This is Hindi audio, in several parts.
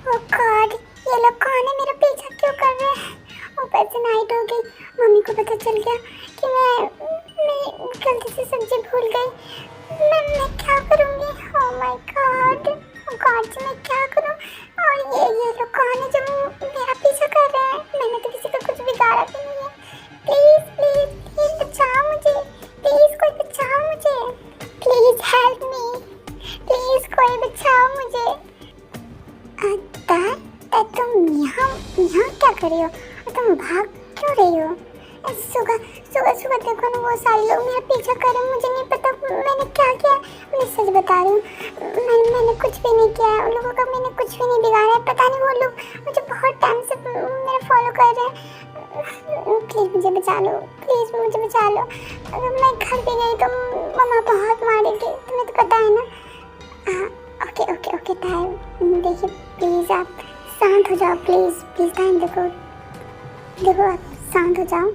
ओह गॉड, ये लोग कौन है? मेरा पीछा क्यों कर रहे हैं? ऊपर से नाइट हो गई, मम्मी को पता चल गया कि मैं गलती से सब्जी भूल गई। मैं क्या करूँगी? ओह माय गॉड, गॉड जी मैं क्या करूँ? और ये लोग कौन है जो मेरा पीछा कर रहे हैं? मैंने तो किसी का कुछ बिगाड़ा भी नहीं है। प्लीज प्लीज प्लीज बचाओ मुझे, प्लीज कोई बचाओ मुझे, प्लीज हेल्प मी, प्लीज कोई बचाओ मुझे। तुम यहाँ क्या कर रही हो? तुम भाग क्यों रही हो? सुबह देखो ना, वो सारे लोग मेरा पीछा कर रहे हैं। मुझे नहीं पता मैंने क्या किया। मैं सच बता रही हूँ, मैंने कुछ भी नहीं किया है। उन लोगों का मैंने कुछ भी नहीं बिगाड़ा है। पता नहीं वो लोग मुझे बहुत टाइम से मेरा फॉलो कर रहे हैं। प्लीज़ मुझे बचा लो, प्लीज़ मुझे बचा लो। अगर मैं घर पे गई तो मम्मा बहुत मारेगी, तुम्हें तो पता है ना। ओके ओके ओके टाइम, देखिए प्लीज़ आप शांत हो जाओ, प्लीज़ टाइम देखो आप शांत हो जाओ।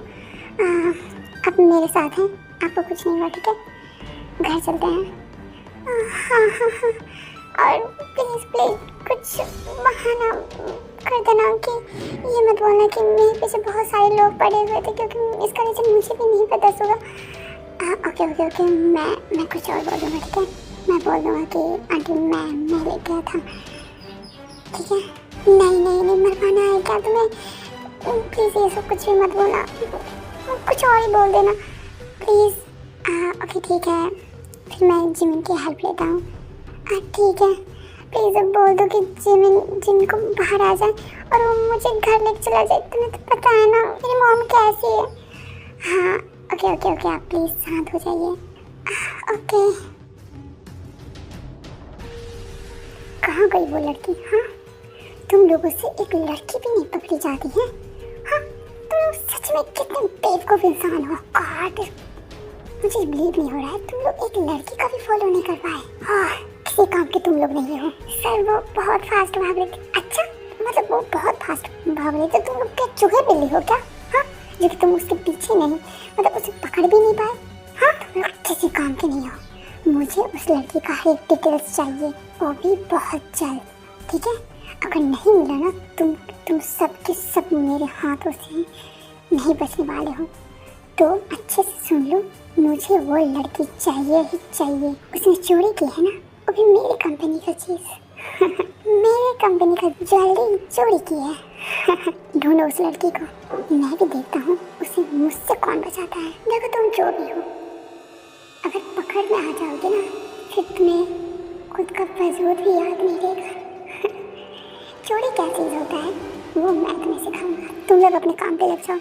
आप मेरे साथ हैं, आपको कुछ नहीं हुआ, ठीक है? घर चलते हैं। हाँ। और प्लीज़ कुछ बहाना कर देना कि ये मत बोलना कि मेरे पीछे बहुत सारे लोग पड़े हुए थे, क्योंकि इसका रीज़न मुझे भी नहीं पता सुबह। ओके मैं कुछ और बोल दूँगा, ठीक है? मैं बोल दूँगा कि आंटी मैं ले गया था, ठीक है? नहीं मरवाना है क्या तुम्हें? प्लीज़ ये सब कुछ भी मत बोलना, कुछ और ही बोल देना प्लीज़। ओके ठीक है, फिर मैं जिमिन की हेल्प लेता हूँ। ठीक है, प्लीज़ अब बोल दो कि जिमिन को बाहर आ जाए और वो मुझे घर लेके चला जाए। तुम्हें तो पता है ना मेरी मॉम कैसी है। हाँ ओके आप प्लीज़ शांत हो जाइए। ओके कहाँ गई वो लड़की? हाँ, तुम लोगों से एक लड़की भी नहीं पकड़ी जाती है। हाँ, तुम लोग सच में कितने बेवकूफ इंसान हो। गॉड, मुझे बिलीव नहीं हो रहा है तुम लोग एक लड़की का भी फॉलो नहीं कर पाए। हाँ, किसी काम के तुम लोग नहीं हो। सर वो बहुत फास्ट भाग रही थी। अच्छा, मतलब वो बहुत फास्ट भाग रही थी, तुम लोग क्या चूहे बिल्ली हो क्या? हाँ, जो कि तुम उसके पीछे नहीं, मतलब उसे पकड़ भी नहीं पाए। हाँ, तुम लोग किसी काम के नहीं हो। मुझे उस लड़की का हर एक डिटेल्स चाहिए, वो भी बहुत जल्द, ठीक है? अगर नहीं मिला ना तुम सब के सब मेरे हाथों से नहीं बचने वाले हो। तो अच्छे से सुन लो, मुझे वो लड़की चाहिए ही चाहिए। उसने चोरी की है ना, वो भी मेरी कंपनी का चीज़ मेरे कंपनी का ज्वेलरी चोरी की है ढूंढो उस लड़की को, मैं भी देखता हूँ उसे मुझसे कौन बचाता है। देखो तुम जो भी हो, अगर पकड़ में आ जाओगे ना, फिर तुम्हें खुद का वजूद भी याद नहीं रहेगा चोरी क्या चीज़ होता है वो मैं तुम्हें सिखाऊंगा। तुम लोग अपने काम पे लग जाओ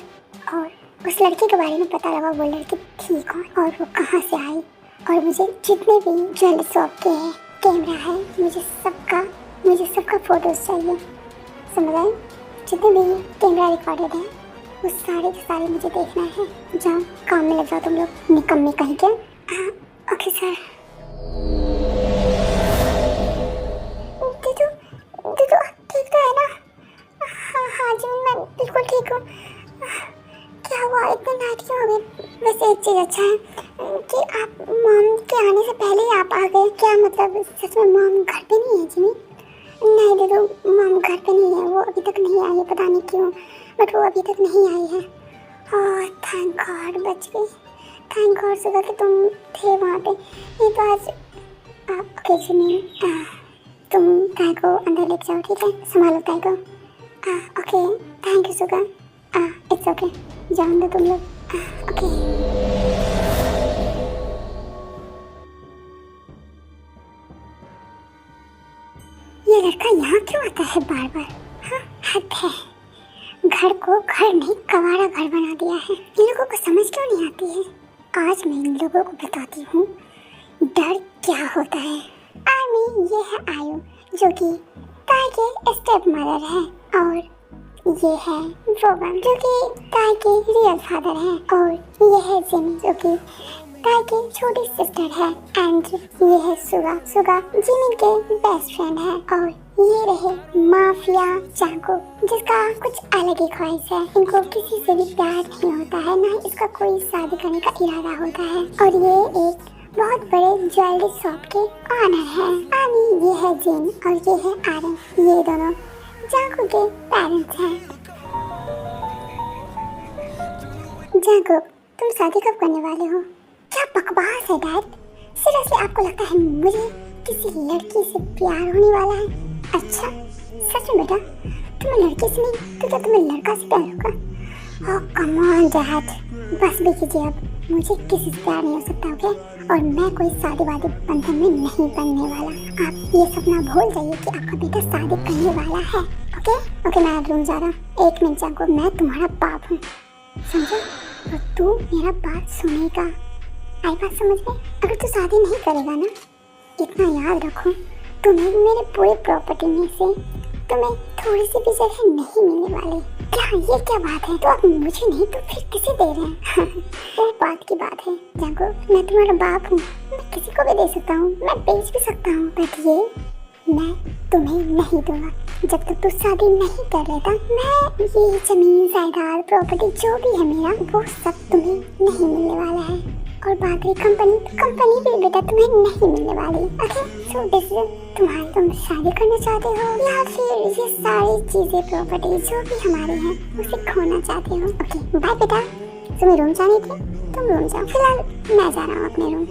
और उस लड़की के बारे में पता लगा, वो लड़की थी कौन और वो कहाँ से आई। और मुझे जितने भी ज्वेलरी शॉप के कैमरा है, मुझे सबका फोटोज चाहिए, समझ आए? जितने भी कैमरा रिकॉर्डेड हैं वो सारे के सारे मुझे देखना है। जाओ काम में लग जाओ तुम लोग, निकम्मे कहीं के। Okay sir. दीदू ठीक तो है ना? हाँ जी मैं बिल्कुल ठीक हूँ। क्या हुआ, इतने नाइट क्यों हो गए? वैसे एक चीज़ अच्छा है कि आप मॉम के आने से पहले ही आप आ गए। क्या मतलब सच में मॉम घर पे नहीं है जिमी? नहीं दीदू, मॉम घर पे नहीं है, वो अभी तक नहीं आई है, पता नहीं क्यों, बट वो अभी तक नहीं आई है। ओह थैंक गॉड, बच गई। थैंक गॉड सुबह कि तुम थे वहाँ पे, नहीं तो आज ओके जिमी तुम ताई को अंदर लेके जाओ, ठीक है? संभालो ताई को। Okay thank you Suga. It's okay, जाओ अंदर तुम लोग। ओके ये लड़का यहाँ क्यों आता है बार बार? हाँ हद है, घर को घर नहीं कबाड़ा घर बना दिया है। इन लोगों को समझ क्यों नहीं आती है? आज मैं इन लोगों को बताती हूँ डर क्या होता है। ये है आयु, जो कि ताई के स्टेप मदर है, और ये है वोबन जो कि ताई के रियल फादर है, और ये है जिमी जो कि ताई की छोटी सिस्टर है, एंड ये है सुगा जिमी के बेस्ट फ्रेंड है, और ये रहे माफिया चाको जिसका कुछ अलग ही ख्वाहिश है। इनको किसी से भी प्यार नहीं होता है, ना इसका कोई शादी करने का इरादा होता है, और ये एक बहुत बड़े ज्वेलरी शॉप के ऑनर हैं। ये है जिन और ये है आरन। ये दोनों जांगू के पेरेंट्स हैं। जांगू, तुम शादी कब करने वाले हो? क्या बकवास है डैड। सीरियसली आपको लगता है मुझे किसी लड़की से प्यार होने वाला है? अच्छा सच में बेटा, तुम्हें लड़की से नहीं तो क्या तुम्हें लड़का से प्यार होगा? ओह कम ऑन डैड, बस भी कीजिए अब। मुझे किसी से प्यार नहीं हो सकता, ओके? और मैं कोई शादीवादी बंधन में नहीं बनने वाला। आप ये सपना भूल जाइए कि आपका बेटा शादी करने वाला है, ओके? ओके मैं रूम जा रहा हूँ। 1 मिनट जाको, मैं तुम्हारा बाप हूँ, समझो? और तू मेरा बात सुनेगा। आई बात समझ में? अगर तू शादी नहीं करेगा ना, इतना याद रखो, तुम्हें मेरे पूरे प्रॉपर्टी में से तुम्हें थोड़ी सी भी जगह नहीं मिलने वाली। क्या ये क्या बात है? तो आप मुझे नहीं तो फिर किसे दे रहे हैं? वो बात की बात है जागो, मैं तुम्हारा बाप हूँ, मैं किसी को भी दे सकता हूँ, मैं बेच भी सकता हूँ, बट ये मैं तुम्हें नहीं दूंगा। जब तक तू शादी नहीं कर लेता, मैं ये जमीन जायदाद प्रॉपर्टी जो भी है मेरा, वो सब तुम्हें नहीं मिलने वाला है। और बात रही कंपनी भी बेटा तुम्हें नहीं मिलने वाली, ओके? सो डिसीजन तुम्हारी, तुम शादी करना चाहते हो या फिर ये सारी चीजें प्रॉपर्टी जो भी हमारे हैं उसे खोना चाहते हो? ओके बाय बेटा, तुम्हें रूम जानी थी, तुम रूम जाओ, फिलहाल मैं जा रहा हूँ अपने रूम,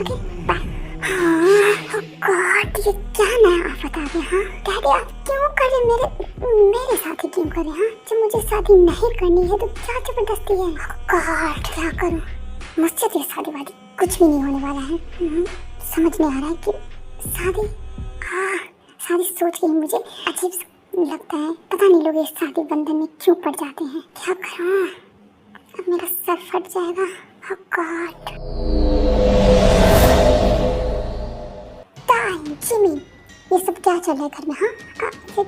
ओके बाय। हाँ गॉड, ये क्या नया आफत आ गया? हाँ डैडी आप क्यों करे मेरे साथ ही क्यों करे? हाँ जब मुझे शादी नहीं करनी है तो क्या जबरदस्ती है? गॉड क्या करूँ, मुझसे तो शादी वादी कुछ भी नहीं होने वाला है। समझ नहीं आ रहा है कि शादी सोच के ही मुझे अजीब लगता है। पता नहीं लोग इस शादी बंधन में क्यों पड़ जाते हैं। क्या करूँ, अब मेरा सर फट जाएगा। Oh God। जिमी, ये सब क्या चल रहा है घर में? हाँ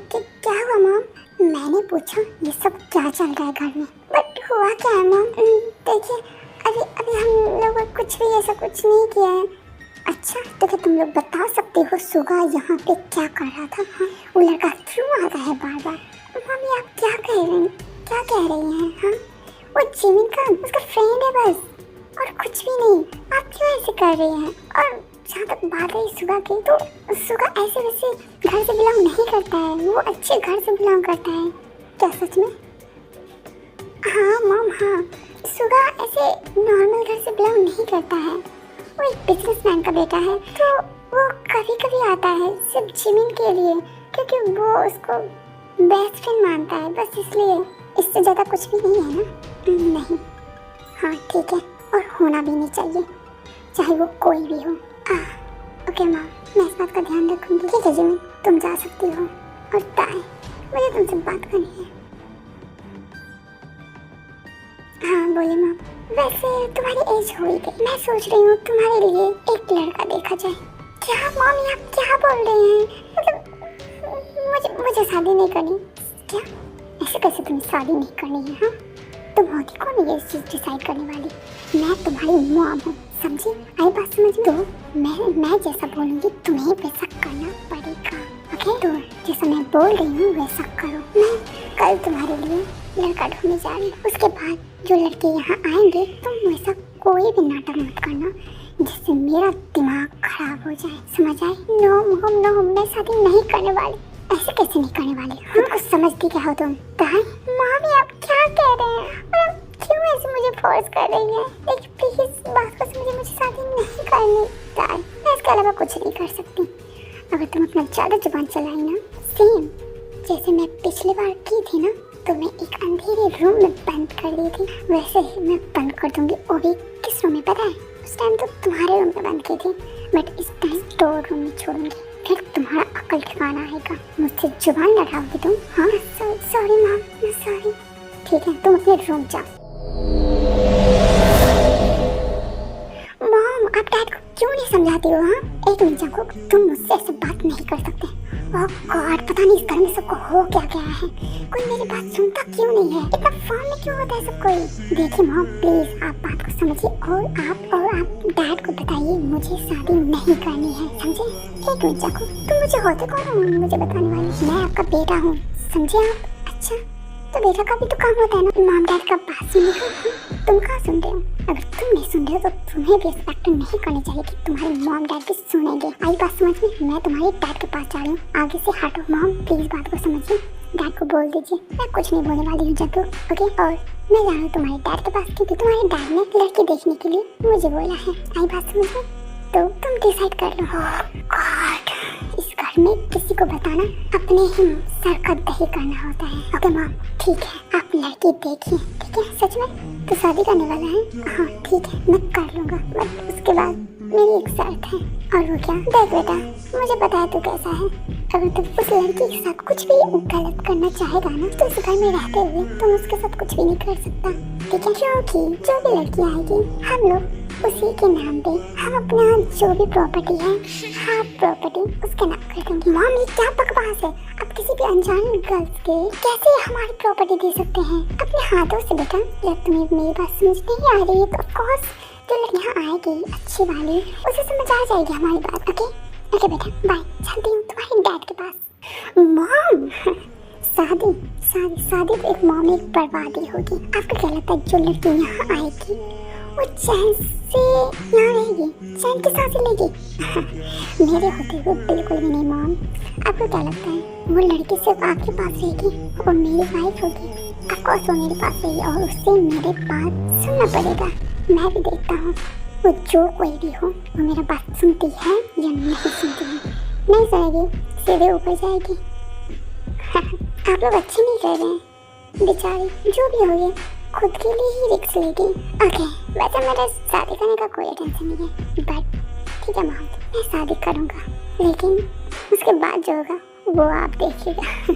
क्या हुआ मॉम? मैंने पूछा ये सब क्या चल रहा है घर में, बट हुआ क्या है मॉम? देखिए अभी हम लोग कुछ भी ऐसा कुछ नहीं किया है। अच्छा तो क्या तुम लोग बता सकते हो सुगा यहाँ पे क्या कर रहा था? हाँ वो लड़का क्यों आ रहा है बार बार? मम्मी आप क्या कह रही हैं? हाँ वो जिमिन का उसका फ्रेंड है बस, और कुछ भी नहीं। आप क्यों ऐसे कर रही हैं? और जहाँ तक बात रही सुगा की, तो सुगा ऐसे वैसे घर से बिलोंग नहीं करता है, वो अच्छे घर से बिलोंग करता है। क्या सच में? हाँ मॉम हाँ, सुगा ऐसे नॉर्मल घर से बिलोंग नहीं करता है, वो एक बिजनेसमैन का बेटा है। तो वो कभी कभी आता है सिर्फ जिमिन के लिए, क्योंकि वो उसको बेस्ट फ्रेंड मानता है, बस इसलिए। इससे ज़्यादा कुछ भी नहीं है ना? नहीं हाँ ठीक है, और होना भी नहीं चाहिए, चाहे वो कोई भी हो। ओके माँ, मैं इस बात का ध्यान रखूंगी। ठीक है जिमिन, तुम जा सकती हो। और ताई, मुझे तुमसे बात करनी है। हाँ बोलिए माँ। वैसे तुम्हारी एज हो ही गई, मैं सोच रही हूँ तुम्हारे लिए एक लड़का देखा जाए। क्या मम्मी आप क्या बोल रहे हैं? मतलब मुझे शादी नहीं करनी। क्या ऐसे कैसे तुम्हें शादी नहीं करनी है? हाँ तुम होती कौन है ये चीज़ डिसाइड करने वाली? मैं तुम्हारी मॉम हूँ, समझी? आई बात समझ? तो मैं जैसा बोलूँगी तुम्हें वैसा करना पड़ेगा, ओके? तो जैसा मैं बोल रही हूँ वैसा करो। मैं कल तुम्हारे लिए लड़का ढूंढने जा रही हूँ, उसके बाद जो लड़के यहाँ आएंगे तुम वैसा कोई भी नाटक मत करना जिससे मेरा दिमाग खराब हो जाए, समझ आए? नो मॉम नो, मैं शादी नहीं करने वाली। ऐसे कैसे नहीं करने वाली? हम कुछ समझती क्या हो तुम? मम्मी आप क्या कह रहे हैं? क्यों ऐसे मुझे फोर्स कर रही है? देखिए प्लीज बात को समझिए, मुझे शादी नहीं करनी। मैं इसके अलावा कुछ नहीं कर सकती। अगर तुम अपना ज़्यादा जुबान चलाई ना, सेम जैसे मैं पिछली बार की थी ना, तो मैं एक अंधेरे रूम में बंद कर दी थी, वैसे ही मैं बंद कर दूंगी। वो भी किस रूम में पता है? उस टाइम तो तुम्हारे रूम में बंद की थी, बट इस टाइम 2 रूम में छोड़ूंगी, फिर तुम्हारा अकल ठिकाना आएगा। मुझसे जुबान लड़ाओगी तुम? हाँ सॉरी मैम, सॉरी। ठीक है तुम अपने रूम जाओ। मॉम आप डैड को क्यों नहीं समझाती हो? हाँ 1 मिनट जाको, तुम मुझसे ऐसे बात नहीं कर सकते। ओह गॉड, पता नहीं इस घर में सबको हो क्या गया है, कोई मेरी बात सुनता क्यों नहीं है? इतना फॉर्म में क्यों होता है सब कोई? देखिए मॉम प्लीज आप बात को समझिए, और आप डैड को बताइए मुझे शादी नहीं करनी है, समझे? 1 मिनट जाको, तुम मुझे होते कौन हो मुझे बताने वाली? मैं आपका बेटा हूँ, समझे आप? अच्छा तो बेटा का भी तो काम होता है ना मॉम डैड का बात सुनने का। तुम कहाँ सुन रहे हो? अगर तुम नहीं सुन रहे हो तो तुम्हें भी एक्सपेक्ट नहीं करनी चाहिए कि तुम्हारे मॉम डैड भी सुनेंगे। आई बात समझ में? मैं तुम्हारे डैड के पास जा रही हूँ, आगे से हटो। मॉम प्लीज बात को समझिए, डैड को बोल दीजिए मैं कुछ नहीं बोलने वाली हूँ जग्गू, ओके? और मैं जा रहा हूँ तुम्हारे डैड के पास क्योंकि तुम्हारे डैड ने लड़की देखने के लिए मुझे बोला है। आई बात समझ में? तो तुम डिसाइड कर लो। गॉड, इस घर में किसी को बताना अपने ही सर का दही करना होता है। ओके मॉम ठीक है, आप लड़की देखिए, ठीक है? सच में तो शादी करने वाला है? हाँ ठीक है, मैं कर लूँगा, बट उसके बाद मेरी एक शर्त है। और वो क्या? देख बेटा, मुझे पता है तू कैसा है। अगर तू उस लड़की के साथ कुछ भी गलत करना चाहेगा ना तो उस घर में रहते हुए तुम उसके साथ कुछ भी नहीं कर सकता, ठीक है? क्योंकि जो भी लड़की आएगी हम लोग उसी के नाम पे हम अपना जो भी प्रॉपर्टी है, हाफ प्रॉपर्टी उसके नाम कर देंगे। मॉम ये क्या बकवास है? आप किसी भी अनजान गर्ल्स के कैसे हमारी प्रॉपर्टी दे सकते हैं अपने हाथों से? बेटा जब तुम्हें मेरी बात समझ नहीं आ रही है तो ऑफ कोर्स जो लड़की यहाँ आएगी अच्छी वाली उसे समझ आ जाएगी हमारी बात। ओके ओके बेटा बाय, चलती हूँ तुम्हारे डैड के पास। मॉम शादी शादी शादी तो एक मॉम एक बर्बादी होगी। आपको क्या लगता है जो लड़की यहाँ आएगी वो चैन से यहाँ रहेगी, चैन की सांसें लेगी? मेरे होते हुए बिल्कुल भी नहीं मॉम। आपको क्या लगता है वो लड़की सिर्फ आपके पास रहेगी? वो मेरी वाइफ होगी, ऑफकोर्स वो मेरे पास रहेगी और उससे मेरे बात सुनना पड़ेगा। मैं भी देखता हूँ वो जो कोई भी हो वो मेरा बात सुनती है या नहीं सुनती है। नहीं सुनेगी सीधे ऊपर जाएगी। आप लोग अच्छे नहीं कर रहे हैं, बेचारी जो भी हो खुद के लिए ही रिस्क लेगी। ओके वैसे मेरा शादी करने का कोई टेंशन नहीं है, बट ठीक है मॉम मैं शादी करूँगा, लेकिन उसके बाद जो होगा वो आप देखिएगा।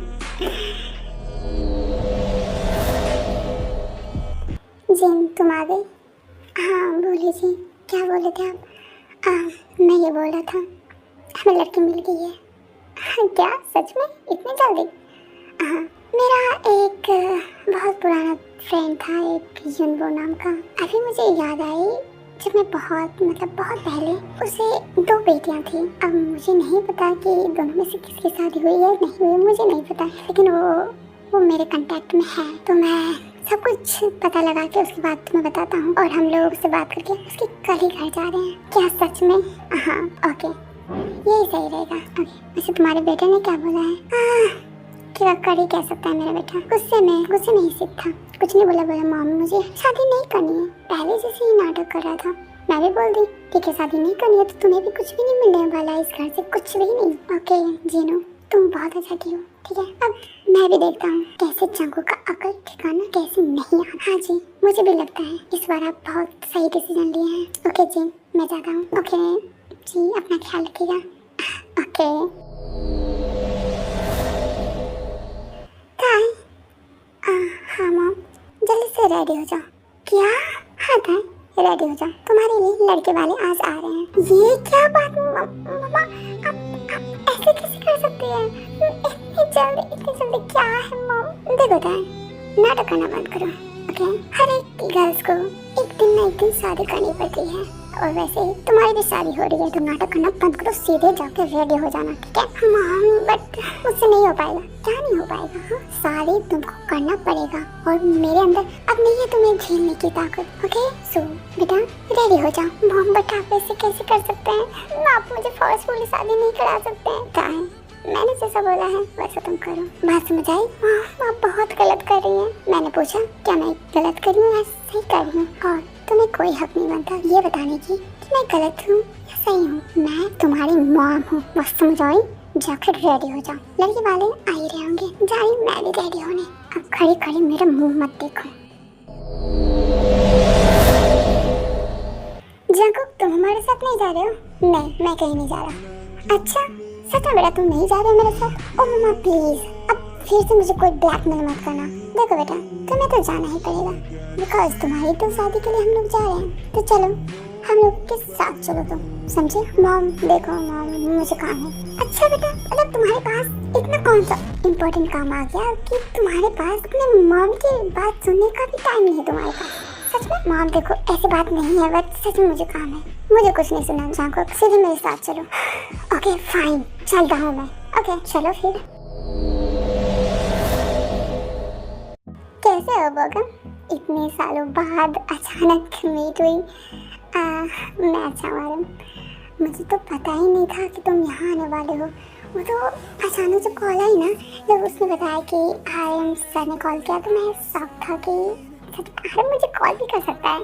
जिन तुम आ गई? हाँ बोलिए जी, क्या बोले थे आप? मैं ये बोल रहा था हमें लड़की मिल गई है। क्या सच में? इतनी जल्दी? हाँ मेरा एक बहुत पुराना फ्रेंड था, एक युनबो नाम का। अभी मुझे याद आई जब मैं बहुत पहले उसे 2 बेटियां थी। अब मुझे नहीं पता कि दोनों में से किसकी शादी हुई है नहीं हुई, मुझे नहीं पता, लेकिन वो मेरे कांटेक्ट में है। तो मैं सब कुछ पता लगा के उसके बाद तुम्हें बताता हूँ। और हम लोग उससे बात करके उसके कल ही घर जा रहे हैं। क्या सच में? हाँ ओके यही सही रहेगा। ओके वैसे तुम्हारे बेटे ने क्या बोला है? क्या कर ही कह सकता है मेरा बेटा, गुस्से नहीं सीखता। कुछ नहीं बोला मॉम मुझे शादी नहीं करनी है। पहले जैसे ही नाटक कर रहा था मैं भी बोल दी ठीक है शादी नहीं करनी है तो तुम्हें भी कुछ भी नहीं मिलने वाला इस घर से, कुछ भी नहीं। ओके जीनू तुम बहुत अच्छा हो, ठीक है? अब मैं भी देखता हूँ कैसे जंगू का अकल ठिकाना कैसे नहीं आना। हाँ जी मुझे भी लगता है इस बार आप बहुत सही डिसीजन लिए हैं। ओके जी मैं जाता हूँ। ओके जी अपना ख्याल रखिएगा। ओके हाँ मॉम जल्दी से रेडी हो जाओ। क्या? हाँ था रेडी हो जाओ, तुम्हारे लिए लड़के वाले आज आ रहे हैं। ये क्या बात मम्मा, आप ऐसे कैसे कर सकते हैं? इतनी जल्दी क्या है मॉम? देखो था नाटक करना बंद करो। ओके हर एक गर्ल्स को एक दिन ना एक दिन शादी करनी पड़ती है और वैसे ही तुम्हारी भी शादी हो रही है तो नाटक करना बंद करो, सीधे जाके रेडी हो जाना, ठीक है? मॉम बट मुझसे नहीं हो पाएगा। क्या नहीं हो पाएगा? हाँ शादी तुमको करना पड़ेगा और मेरे अंदर अब नहीं है तुम्हें झेलने की ताकत। ओके सो बेटा रेडी हो जाओ। मॉम बट आप ऐसे कैसे कर सकते हैं? आप मुझे फोर्सफुली शादी नहीं करा सकते हैं। क्या है मैंने जैसा बोला है वैसा तुम करो। बात समझ आई? आप बहुत गलत कर रही हैं। मैंने पूछा क्या मैं गलत कर रही हूँ या सही कर रही हूँ? और तुम्हें कोई हक नहीं बनता ये बताने की कि मैं गलत हूँ या सही हूँ। मैं तुम्हारी मॉम हूँ, बस समझ आई? जाकर रेडी हो जाओ, लड़के वाले आ ही रहे होंगे। जा रही मैं भी रेडी होने। अब खड़ी खड़ी मेरा मुंह मत देखो। जंकुक तुम हमारे साथ नहीं जा रहे हो? नहीं मैं कहीं नहीं जा रहा। अच्छा सच में बेटा तुम नहीं जा रहे हो मेरे साथ? ओ मम्मा प्लीज अब फिर से मुझे कोई ब्लैकमेल मत करना। देखो बेटा तुम्हें तो जाना ही पड़ेगा बिकॉज तुम्हारी तो शादी के लिए हम लोग जा रहे हैं। तो चलो हम लोग के साथ चलो तुम, समझे? मॉम देखो मॉम मुझे काम है। अच्छा बेटा मतलब तुम्हारे पास इतना कौन सा इम्पोर्टेंट काम आ गया कि तुम्हारे पास अपने मॉम की बात सुनने का भी टाइम नहीं है तुम्हारे पास? सच में? मॉम देखो ऐसी बात नहीं है बट सच में मुझे काम है, मुझे कुछ नहीं सुना। जाको सीधे मेरे साथ चलो। ओके फाइन चलता हूँ मैं। ओके चलो फिर। हेलो बोगम, इतने सालों बाद अचानक मीट हुई। मैं अच्छा हूँ। मुझे तो पता ही नहीं था कि तुम यहाँ आने वाले हो। वो तो अचानक जब कॉल आई ना, जब उसने बताया कि आर्यन सर ने कॉल किया, तो मैं शॉक था कि आर्यन मुझे कॉल भी कर सकता है,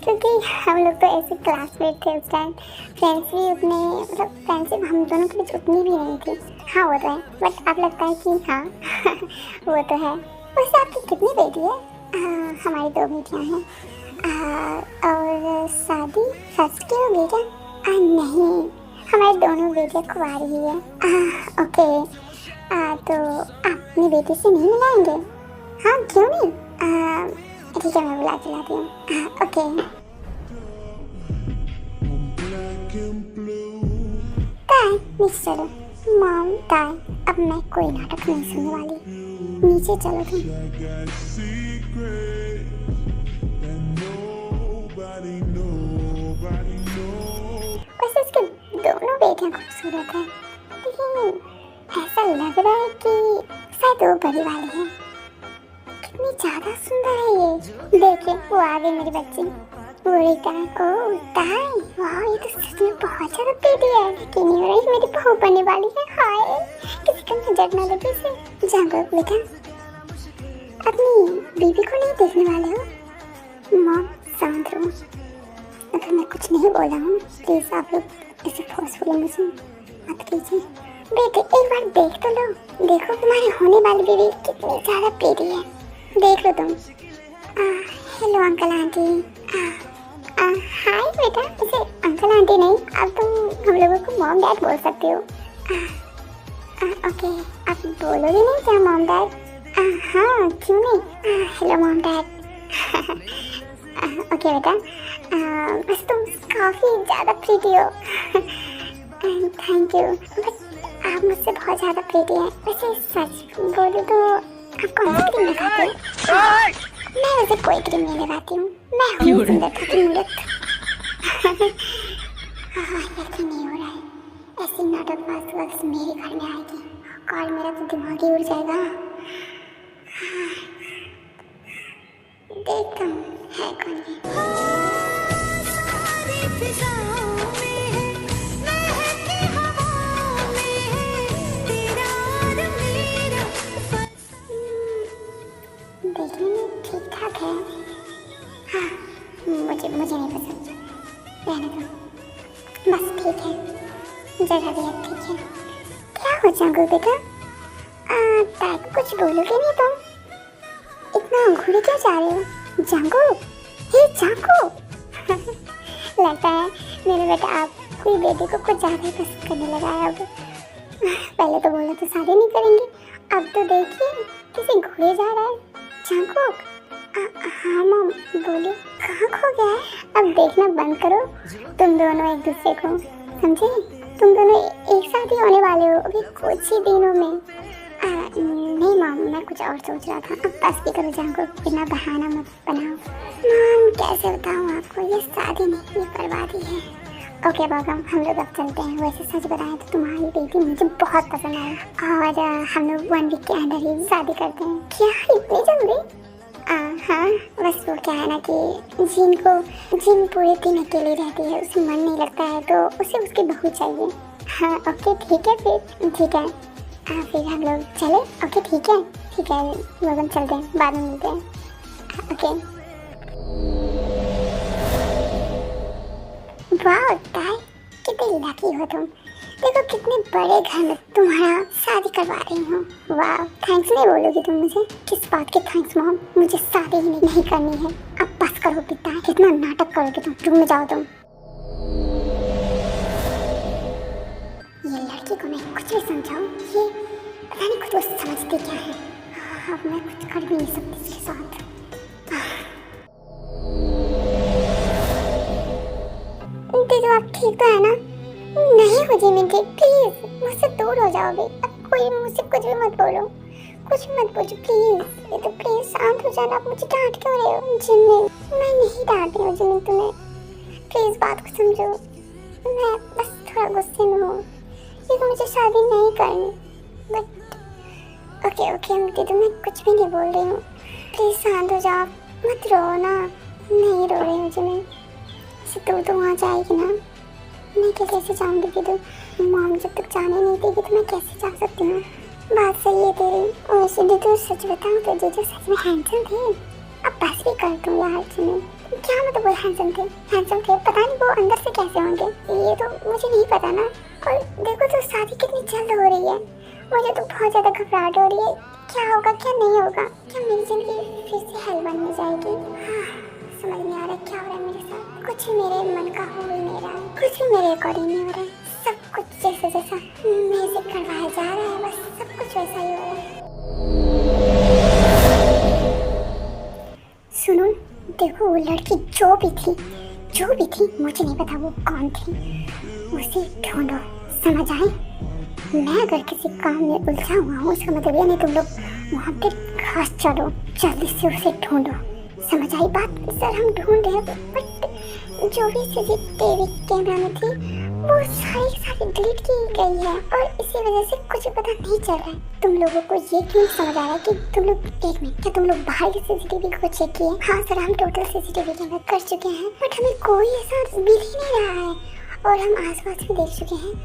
क्योंकि हम लोग तो ऐसे क्लासमेट थे उस टाइम। फ्रेंड्स भी उतने, मतलब फ्रेंडशिप हम दोनों के बीच उतनी भी नहीं थी। हाँ वो तो है, बट अब लगता है कि हाँ वो तो है। वैसे आपकी कितनी बेटी है? हमारी 2 बेटियाँ हैं। और शादी फर्स्ट की होगी क्या? नहीं, हमारी दोनों बेटियाँ कुंवारी ही है। ओके। तो आप अपनी बेटी से नहीं मिलाएंगे? हाँ क्यों नहीं? ठीक है, मैं बुला के लाती हूँ। ओके। ताई नीचे चलो। मॉम ताई, अब मैं कोई नाटक नहीं सुनने वाली, नीचे चलो तुम। वैसे उसके दोनों बेटियां खूबसूरत हैं, लेकिन ऐसा लग रहा है कि शायद वो बड़ी वाली है। कितनी ज्यादा सुंदर है ये। देखिए वो आ गई मेरी बच्ची। वो रीता। ओह ताई, वाह ये तो सच में बहुत ज्यादा प्रीति है। यकीन नहीं हो रहा है मेरी बहू बनने वाली है। हाय, किसी का नजर ना लगे इसे। जागो बेटा, अपनी बीबी को नहीं देखने वाले हो? मॉम शांत रहो, अगर मैं कुछ नहीं बोला हूँ प्लीज आप लोग इसे फोर्सफुली मुझे मत कीजिए। बेटे एक बार देख तो लो, देखो तुम्हारी होने वाली बीवी कितनी ज्यादा प्यारी है, देख लो तुम। Hello uncle aunty. हाय बेटा, इसे अंकल आंटी नहीं, अब तुम हम लोगों को मॉम डैड बोल सकते हो। ओके, आप बोलोगे नहीं क्या मॉम डैड? हाँ क्यों नहीं। Hello mom dad. ओके बेटा, बस तुम काफ़ी ज़्यादा प्रीति हो। थैंक यू, बट आप मुझसे बहुत ज़्यादा प्रीति हैं। वैसे सच बोलूँ तो आप कौन सी क्रीम लगाते हो? मैं वैसे कोई क्रीम नहीं लगाती हूँ, मैं हूँ सुंदरता की मूर्त। यकीन नहीं हो रहा है, ऐसी नाटकबाज वक्त मेरे घर में आएगी। कॉल मेरा तो दिमाग ही उड़ जाएगा। देखता हूँ है कौन है। देखने में ठीक ठाक है। हाँ मुझे नहीं पसंद, रहने दो, बस ठीक है, जगह भी अब ठीक है। क्या हो जाऊंगा बेटा? ताई को कुछ बोलोगे नहीं तुम? इतना घूरे क्यों जा रहे हो? जांगो, हे जांगो। लगता है मेरे बेटा आपकी बेटी को कुछ ज़्यादा ही पसंद करने लगा है अब। पहले तो बोला तो शादी नहीं करेंगे, अब तो देखिए किसी घूरे जा रहा है। जांगो। हाँ मॉम बोलिए, कहाँ खो गया है? अब देखना बंद करो, तुम दोनों एक दूसरे को, समझे? तुम दोनों एक साथ ही होने वाले हो अभी कुछ ही दिनों में। नहीं मॉम, मैं कुछ और सोच रहा था। अब बस भी करो जांगो, बिना बहाना मत बनाओ। मॉम कैसे बताऊँ आपको, ये शादी नहीं ये बर्बादी है। ओके बागम, हम लोग अब चलते हैं। वैसे सच बताएं तो तुम्हारी बेटी मुझे बहुत पसंद आई, और हम लोग 1 वीक के अंदर ही शादी करते हैं। क्या इतनी जल्दी? हाँ बस वो क्या है ना कि जिन पूरे दिन अकेली रहती है, उसे मन नहीं लगता है, तो उसे उसकी बहू चाहिए। हाँ ओके ठीक है, फिर ठीक है। फिर हम लोग चले। ओके ठीक है बागम, चलते हैं, बाद में मिलते हैं। ओके। वाह ताई, कितनी लकी हो तुम। देखो कितने बड़े घर में तुम्हारा शादी करवा रही हूँ। वाह, थैंक्स नहीं बोलोगी तुम मुझे? किस बात के थैंक्स मॉम, मुझे शादी ही नहीं करनी है। अब बस करो पिता, कितना नाटक करोगे तुम, रूम में जाओ तुम। ये लड़की को मैं कुछ भी समझाऊं, ये पता नहीं खुद को समझती क्या है। अब मैं कुछ कर भी नहीं सकती इसके साथ। दीदी आप ठीक तो है ना? नहीं हो जी मैं ठीक, प्लीज मुझसे दूर हो जाओगे। अब कोई मुझसे कुछ भी मत बोलो, कुछ मत पूछो प्लीज। ये तो प्लीज शांत हो जाना। आप मुझे डांट क्यों रहे हो? जिन्नी, मैं नहीं डांट रही हूँ जिन्नी तुम्हें, प्लीज बात को समझो। मैं बस थोड़ा गुस्से में हूँ, क्योंकि मुझे शादी नहीं करनी। बट ओके दीदी, मैं कुछ भी नहीं बोल रही हूँ। प्लीज शांत हो जाओ, मत रो ना। नहीं रो रही मुझे मैं। तू तो वहाँ जाएगी ना? मैं कैसे जाऊँगी दीदी? मॉम जब तक जाने नहीं देगी तो मैं कैसे जा सकती हूँ? बात सही है तेरी। वैसे दीदी सच बताऊँ तो जीजू सच में हैंडसम थे। अब बस भी कर दूँ यार तुम्हें। क्या मतलब वो हैंडसम थे? हैंडसम थे, पता नहीं वो अंदर से कैसे होंगे, ये तो मुझे नहीं पता ना। और देखो तो शादी कितनी जल्द हो रही है, मुझे तो बहुत ज़्यादा घबराहट हो रही है। क्या होगा क्या नहीं होगा, क्या मेरी जिंदगी फिर से हल बनने जाएगी? समझ नहीं आ रहा क्या हो रहा है मेरे साथ। कुछ मेरे मन का हो ही नहीं रहा, कुछ भी मेरे अकॉर्डिंग नहीं हो रहा है। सब कुछ जैसा जैसा मेरे से करवाया जा रहा है, बस सब कुछ वैसा ही हो रहा है। सुनो, देखो वो लड़की जो भी थी मुझे नहीं पता वो कौन थी, उसे ढूंढो, समझ आए? मैं अगर किसी काम में उलझा हुआ हूँ उसका मतलब ये नहीं तुम लोग वहाँ पे घास चढ़ो, जल्दी से उसे ढूंढो, समझ आई बात? सर हम ढूंढ रहे हैं बट जो भी सीसीटीवी कैमरा में थी वो सारी डिलीट की गई है और इसी वजह से कुछ पता नहीं चल रहा है। तुम लोगों को ये क्यों समझ आ रहा है कि तुम लोग, एक मिनट, क्या तुम लोग बाहर के सीसीटीवी को चेक किए? हाँ सर, हम टोटल सीसीटीवी कैमरा कर चुके हैं बट हमें कोई ऐसा मिल ही नहीं रहा है और हम आसपास भी देख चुके हैं।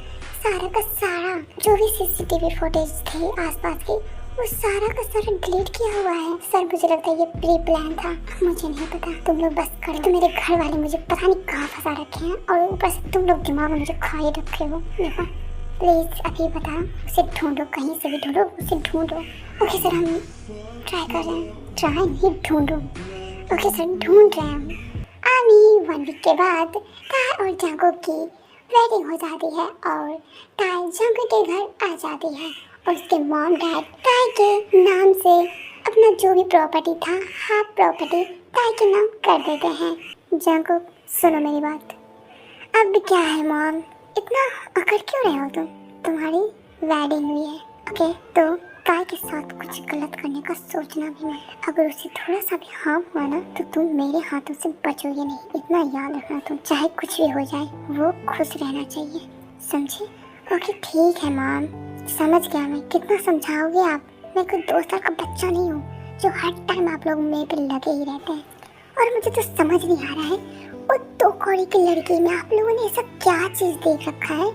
सारा का सारा जो भी सीसीटीवी फुटेज थे आसपास की वो सारा का सारा डिलीट किया हुआ है। सर मुझे लगता है ये प्री प्लान था, मुझे नहीं पता। तुम लोग बस कर दो, मेरे घर वाले मुझे पता नहीं कहाँ फंसा रखे हैं और ऊपर से तुम लोग दिमाग में मुझे खाए रखे हो। देखो प्लीज अभी बताओ, उसे ढूंढो, कहीं से भी ढूंढो, उसे ढूंढो। ओके सर, हम ट्राई कर रहे हैं। ट्राई नहीं, ढूंढो। ओके सर, ढूंढ रहे हैं हम। आमी 1 वीक के बाद ताय और जंगो की वेडिंग हो जाती है और ताय जंगो के घर आ जाती है और उसके मॉम डैड ताय के नाम से अपना जो भी प्रॉपर्टी था हाफ प्रॉपर्टी ताय के नाम कर देते हैं। जंगो सुनो मेरी बात, अब क्या है मॉम, इतना अकड़ क्यों रहे हो तुम? तुम्हारी वेडिंग हुई है, ओके, तो ताय के साथ कुछ गलत करने का सोचना भी नहीं। अगर उसे थोड़ा सा भी हार्म हुआ ना तो तुम मेरे हाथों से बचोगे नहीं, इतना याद रखना। तुम चाहे कुछ भी हो जाए वो खुश रहना चाहिए, समझे? ओके ठीक है मॉम, समझ गया मैं। कितना समझाओगे आप? मैं कोई 2 साल का बच्चा नहीं हूँ जो हर टाइम आप लोग मेरे पे लगे ही रहते हैं। और मुझे तो समझ नहीं आ रहा है वो 2 कौड़ी की लड़की में आप लोगों ने ऐसा क्या चीज़ देख रखा है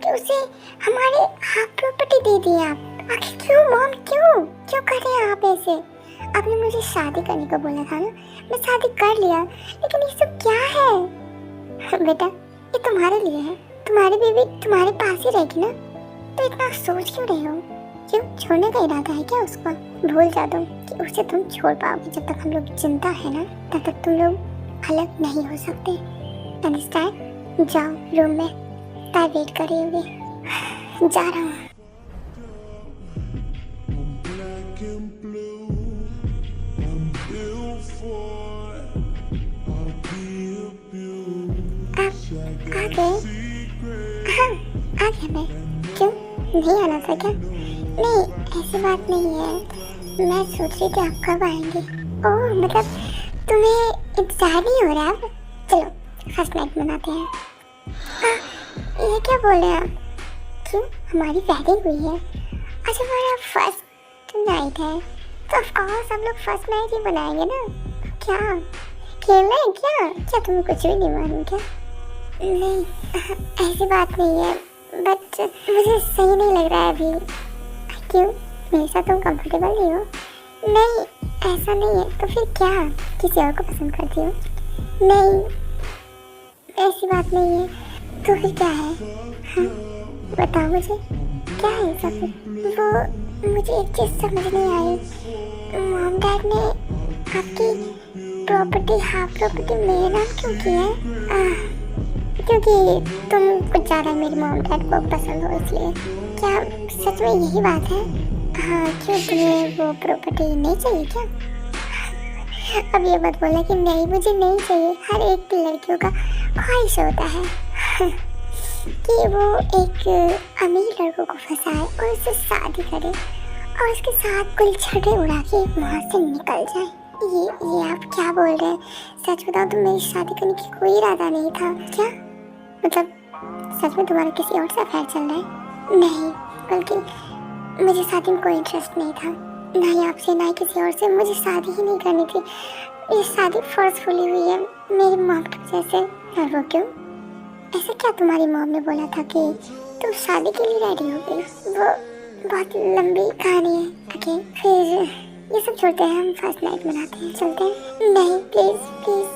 कि उसे हमारे हाफ प्रॉपर्टी दे दी आप? आखिर क्यों मॉम, क्यों कर रहे हैं आप ऐसे? आपने मुझे शादी करने को बोला था ना, मैं शादी कर लिया, लेकिन ये सब क्या है? बेटा ये तुम्हारे लिए है, तुम्हारी बीवी तुम्हारे पास ही रहेगी ना, तो इतना सोच क्यों रहे हो? क्यों छोड़ने का इरादा है क्या उसको? भूल जा दो कि उसे तुम छोड़ पाओगे। जब तक हम लोग जिंदा है ना तब तक तुम लोग अलग नहीं हो सकते, अंडरस्टैंड? जाओ रूम में, ताई वेट कर रही होगी, जा रहा हूँ। आ गए? हाँ आ गया मैं। क्यों नहीं आना था क्या? नहीं ऐसी बात नहीं है, मैं सोच रही थी आप कब आएंगे। ओह मतलब तुम्हें इंतजार नहीं हो रहा अब? चलो फर्स्ट नाइट मनाते हैं। ये क्या बोल रहे हैं आप? क्यों हमारी वेडिंग हुई है? अच्छा हमारा फर्स्ट नाइट है तो ऑफ कोर्स हम लोग फर्स्ट नाइट ही बनाएंगे ना। क्या खेलना है क्या तुम्हें कुछ भी नहीं मालूम क्या? नहीं ऐसी बात नहीं है बट मुझे सही नहीं लग रहा है अभी। क्यों मेरे साथ तुम कंफर्टेबल नहीं हो? नहीं ऐसा नहीं है, तो फिर क्या किसी और को पसंद करती हो? नहीं ऐसी बात नहीं है, तो फिर क्या है? हाँ बताओ मुझे क्या है सब? वो मुझे एक चीज़ समझ नहीं आई, मॉम डैड ने आपकी प्रॉपर्टी हाफ प्रॉपर्टी मेरे नाम क्यों की है? क्योंकि तुम कुछ ज़्यादा मेरी मॉम डैड को पसंद हो इसलिए। क्या सच में यही बात है? हाँ क्यों तुम्हें वो प्रॉपर्टी नहीं चाहिए क्या? अब ये मत बोला कि नहीं मुझे नहीं चाहिए। हर एक लड़कियों का ख्वाहिश होता है कि वो एक अमीर लड़कों को फंसाए और उससे शादी करे और उसके साथ कुल झगड़े उड़ा के वहाँ से निकल जाए। ये आप क्या बोल रहे हैं? सच बताओ तो मेरी शादी करने की कोई इरादा नहीं था क्या? मतलब सच में तुम्हारा किसी और से अफेयर चल रहा है? नहीं बल्कि मुझे शादी में कोई इंटरेस्ट नहीं था, ना ही आपसे ना ही किसी और से। मुझे शादी ही नहीं करनी थी। ये शादी फोर्सफुली हुई है मेरी मॉम की वजह से। और वो क्यों? ऐसे क्या तुम्हारी मॉम ने बोला था कि तुम शादी के लिए रेडी हो गई? वो बहुत लंबी कहानी है। ओके, फिर ये सब छोड़ते हैं, हम फर्स्ट नाइट मनाते हैं, चलते हैं। नहीं प्लीज प्लीज,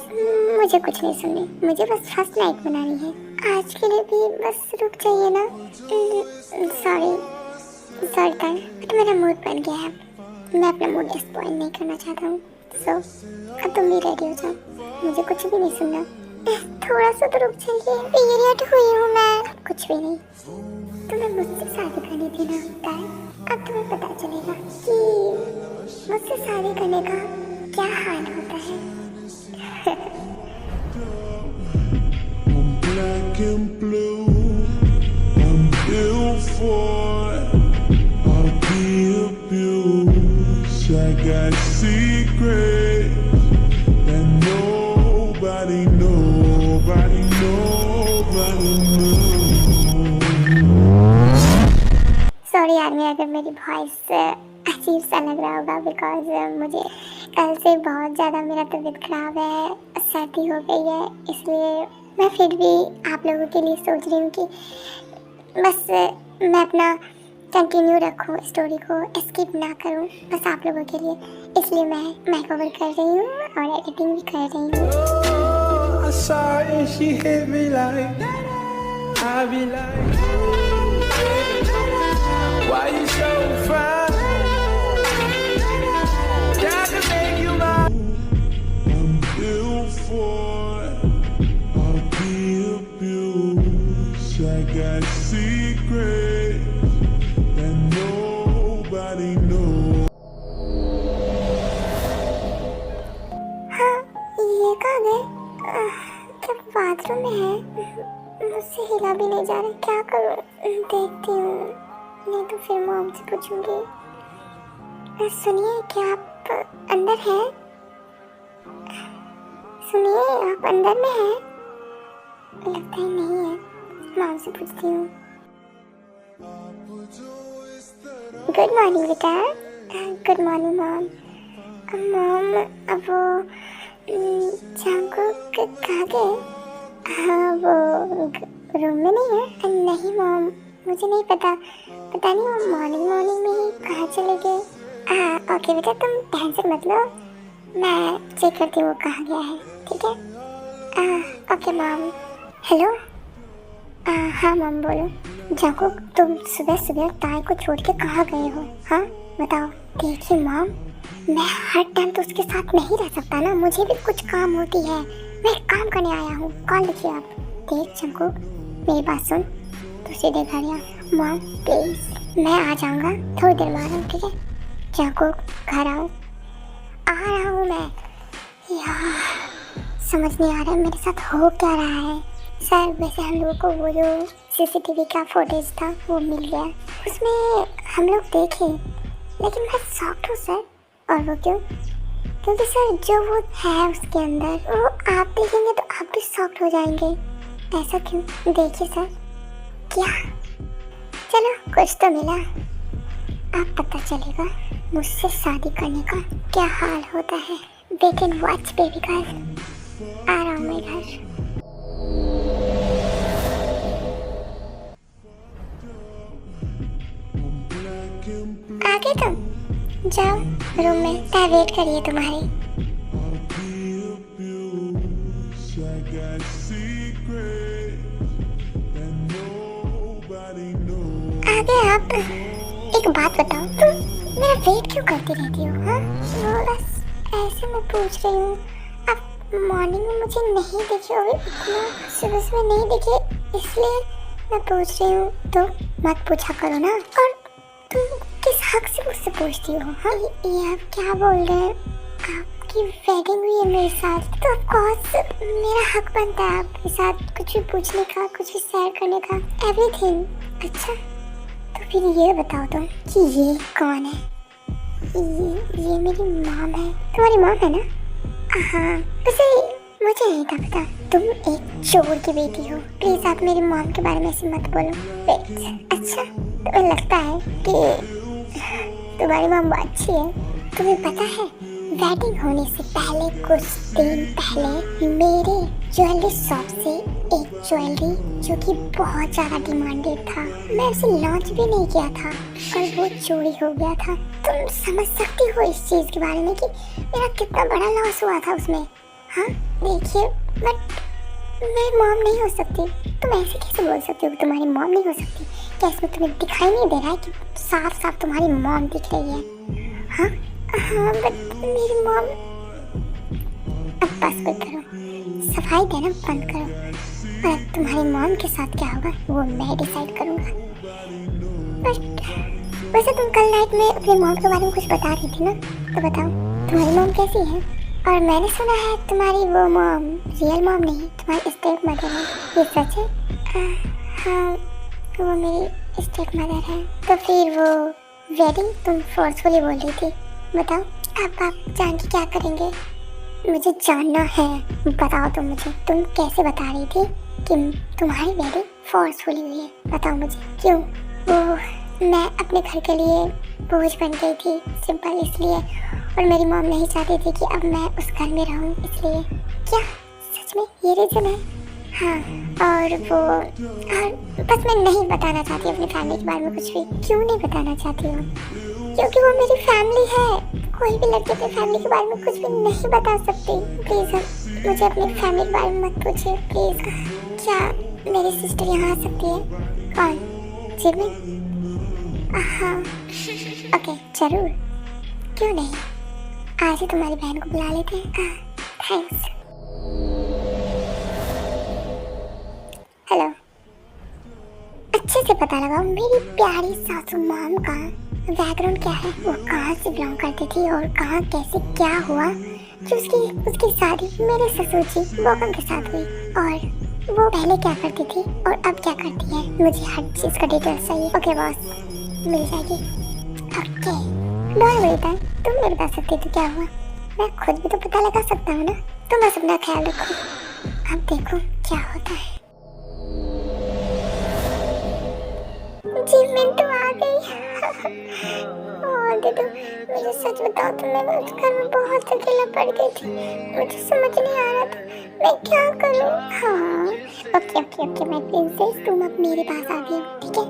मुझे कुछ नहीं सुननी, मुझे बस फर्स्ट नाइट मनानी है। आज के लिए भी बस रुक जाइए ना। सॉरी सॉरी ताई, बट मेरा मूड बन गया है। मैं अपना मूड स्पॉइल नहीं करना चाहता हूँ। सो अब तुम भी रेडी हो जाओ, मुझे कुछ भी नहीं सुनना। थोड़ा सा तो रुक जाइए, पीरियड हुई हूँ मैं। कुछ भी नहीं, तुम्हें मुझसे शादी करनी थी ना ताई। अब तुम्हें पता चलेगा कि मुझसे शादी करने का क्या हाल होता है। I'm black and blue, I'm built for it. I'll be abused. I got secrets that nobody knows. Sorry यार, अगर मेरी वॉइस अजीब सा लग रहा होगा बिकॉज मुझे कल से बहुत ज़्यादा मेरा तबीयत ख़राब है, सर्दी हो गई है, इसलिए मैं फिर भी आप लोगों के लिए सोच रही हूँ कि बस मैं अपना कंटिन्यू रखूँ, स्टोरी को स्किप ना करूँ, बस आप लोगों के लिए। इसलिए मैं मेकओवर कर रही हूँ और एडिटिंग भी कर रही हूँ। I saw her and she hit me like I be like, why you so fine? Got to make you mine. I'm built for it. I'll be abused. I got secrets that nobody knows. हाँ, ये कहाँ गए? क्या बाथरूम में है? मुझसे हिला भी नहीं जा रहा, क्या करूँ? देखती हूँ, नहीं तो फिर मॉम से पूछूंगी। सुनिए, क्या आप अंदर हैं? सुनिए, आप अंदर में हैं? लगता ही नहीं है, मॉम से पूछती हूँ। गुड मॉर्निंग बेटा। Good morning mom. मॉम, अब वो चांको कहाँ गए? हाँ, वो रूम में नहीं है। नहीं मॉम, मुझे नहीं पता नहीं, वो मॉर्निंग में ही कहाँ चले गए। हाँ ओके बेटा, तुम टेंशन मत लो, मैं चेक करती हूँ वो कहाँ गया है, ठीक है? Okay mom. हेलो। हाँ मॉम बोलो। जाको, तुम सुबह सुबह ताई को छोड़ के कहाँ गए हो? हाँ बताओ। देखिए मॉम, मैं हर टाइम तो उसके साथ नहीं रह सकता ना, मुझे भी कुछ काम होती है। मैं काम करने आया हूँ, कॉल लिखिए आप। देख चंकू, मेरी बात सुन, तू सीधे घर आ। मॉम प्लीज, मैं आ जाऊँगा, थोड़ी देर में आ रहा हूँ, ठीक है? चंकू घर आओ। आ रहा हूँ मैं। यार समझ नहीं आ रहा है मेरे साथ हो क्या रहा है। सर वैसे हम लोगों को वो जो सीसीटीवी का फुटेज था वो मिल गया, उसमें हम लोग देखे, लेकिन मैं शॉक्ड हूँ सर। और वो क्यों? क्योंकि सर जो वो है उसके अंदर, वो आप देखेंगे तो आप भी शॉक्ड हो जाएंगे। ऐसा क्यों? देखिए सर। क्या? चलो कुछ तो मिला, अब पता चलेगा मुझसे शादी करने का क्या हाल होता है। Wait and watch baby girl, आ रहा हूँ मैं घर। आ गए तुम? जाओ रूम में, मैं वेट करिए तुम्हारी। आ गए आप? एक बात बताओ, तुम मेरा वेट क्यों करती रहती हो? हाँ वो बस ऐसे मैं पूछ रही हूँ। आप मॉर्निंग में मुझे नहीं दिखे और इतना सुबह नहीं दिखे, इसलिए मैं पूछ रही हूँ। तो मत पूछा करो ना। और तुम किस हक से मुझसे पूछती हो? हाँ ये आप क्या बोल रहे हैं? आपकी वेडिंग हुई है मेरे साथ, तो ऑफकोर्स मेरा हक बनता है आपके साथ कुछ भी पूछने का, कुछ भी शेयर करने का, एवरीथिंग। अच्छा तो फिर ये बताओ तुम कि ये कौन है? ये मेरी मॉम है। तुम्हारी मॉम है ना? हाँ, वैसे मुझे नहीं था पता तुम एक चोर की बेटी हो। प्लीज आप मेरी मॉम के बारे में ऐसे मत बोलो। वेट, अच्छा तुम्हें लगता है कि तुम्हारी मम्मा अच्छी है। तुम्हें पता है वेडिंग होने से पहले कुछ दिन पहले मेरे ज्वेलरी शॉप से एक ज्वेलरी जो कि बहुत ज़्यादा डिमांडेड था, मैं उसे लॉन्च भी नहीं किया था और वो चोरी हो गया था। तुम समझ सकती हो इस चीज़ के बारे में कि मेरा कितना बड़ा लॉस हुआ था उसमें। हाँ देखिए, बट मेरी मॉम नहीं हो सकती। तुम ऐसे कैसे बोल सकते हो तुम्हारी मॉम नहीं हो सकती? क्या इसमें तुम्हें दिखाई नहीं दे रहा है कि साफ साफ तुम्हारी मॉम दिख रही है? हाँ हाँ, बट मेरी मॉम। अब बस बंद करो, सफाई देना बंद करो। और तुम्हारी मॉम के साथ क्या होगा वो मैं डिसाइड करूँगा। बट वैसे तुम कल नाइट में अपनी मॉम के बारे में कुछ बता रही थी ना, तो बताओ तुम्हारी मॉम कैसी है? और मैंने सुना है तुम्हारी वो मॉम रियल मॉम नहीं, तुम्हारी स्टेप मदर है, ये सच है? हाँ, वो मेरी स्टेप मदर है। तो फिर वो वेडिंग तुम फोर्सफुली बोल रही थी, बताओ अब आप जान के क्या करेंगे? मुझे जानना है, बताओ तुम मुझे। तुम कैसे बता रही थी कि तुम्हारी वेडिंग फोर्सफुली हुई है? बताओ मुझे क्यों? वो मैं अपने घर के लिए बोझ बन गई थी, सिंपल इसलिए। और मेरी मॉम नहीं चाहती थी कि अब मैं उस घर में रहूं, इसलिए। क्या सच में ये रीज़न है? हाँ, और बस मैं नहीं बताना चाहती अपनी फैमिली के बारे में कुछ भी। क्यों नहीं बताना चाहती हूँ? क्योंकि वो मेरी फैमिली है। कोई भी लड़की अपनी फैमिली के बारे में कुछ भी नहीं बता सकती। प्लीज़ मुझे अपनी फैमिली के बारे में मत पूछिए प्लीज़। क्या मेरी सिस्टर यहाँ आ सकती है? कौन? जिमिन? हाँ ओके, ज़रूर, क्यों नहीं। आज ही तुम्हारी बहन को बुला लेते हैं। थैंक्स। हेलो, अच्छे से पता लगाओ मेरी प्यारी सासू मॉम का बैकग्राउंड क्या है, वो कहाँ से बिलोंग करती थी और कहाँ कैसे क्या हुआ कि उसकी शादी मेरे ससुर जी बोकम के साथ हुई, और वो पहले क्या करती थी और अब क्या करती है। मुझे हर चीज़ का डिटेल्स चाहिए। ओके बॉस, मिल जाएगी। ओके, डोंट वरी, तुम नहीं बता सकती थी क्या हुआ, मैं खुद भी तो पता लगा सकता हूँ ना। तुम बस अपना ख्याल रखो, अब देखो क्या होता है। जिमिन तो आ गई। दीदी मुझे सच बताओ तो मैं उस घर में बहुत अकेला पड़ गई थी, मुझे समझ नहीं आ रहा था मैं क्या करूँ। हाँ ओके मैं प्रिंसेस, तुम अब मेरे पास आ गई हो, ठीक है?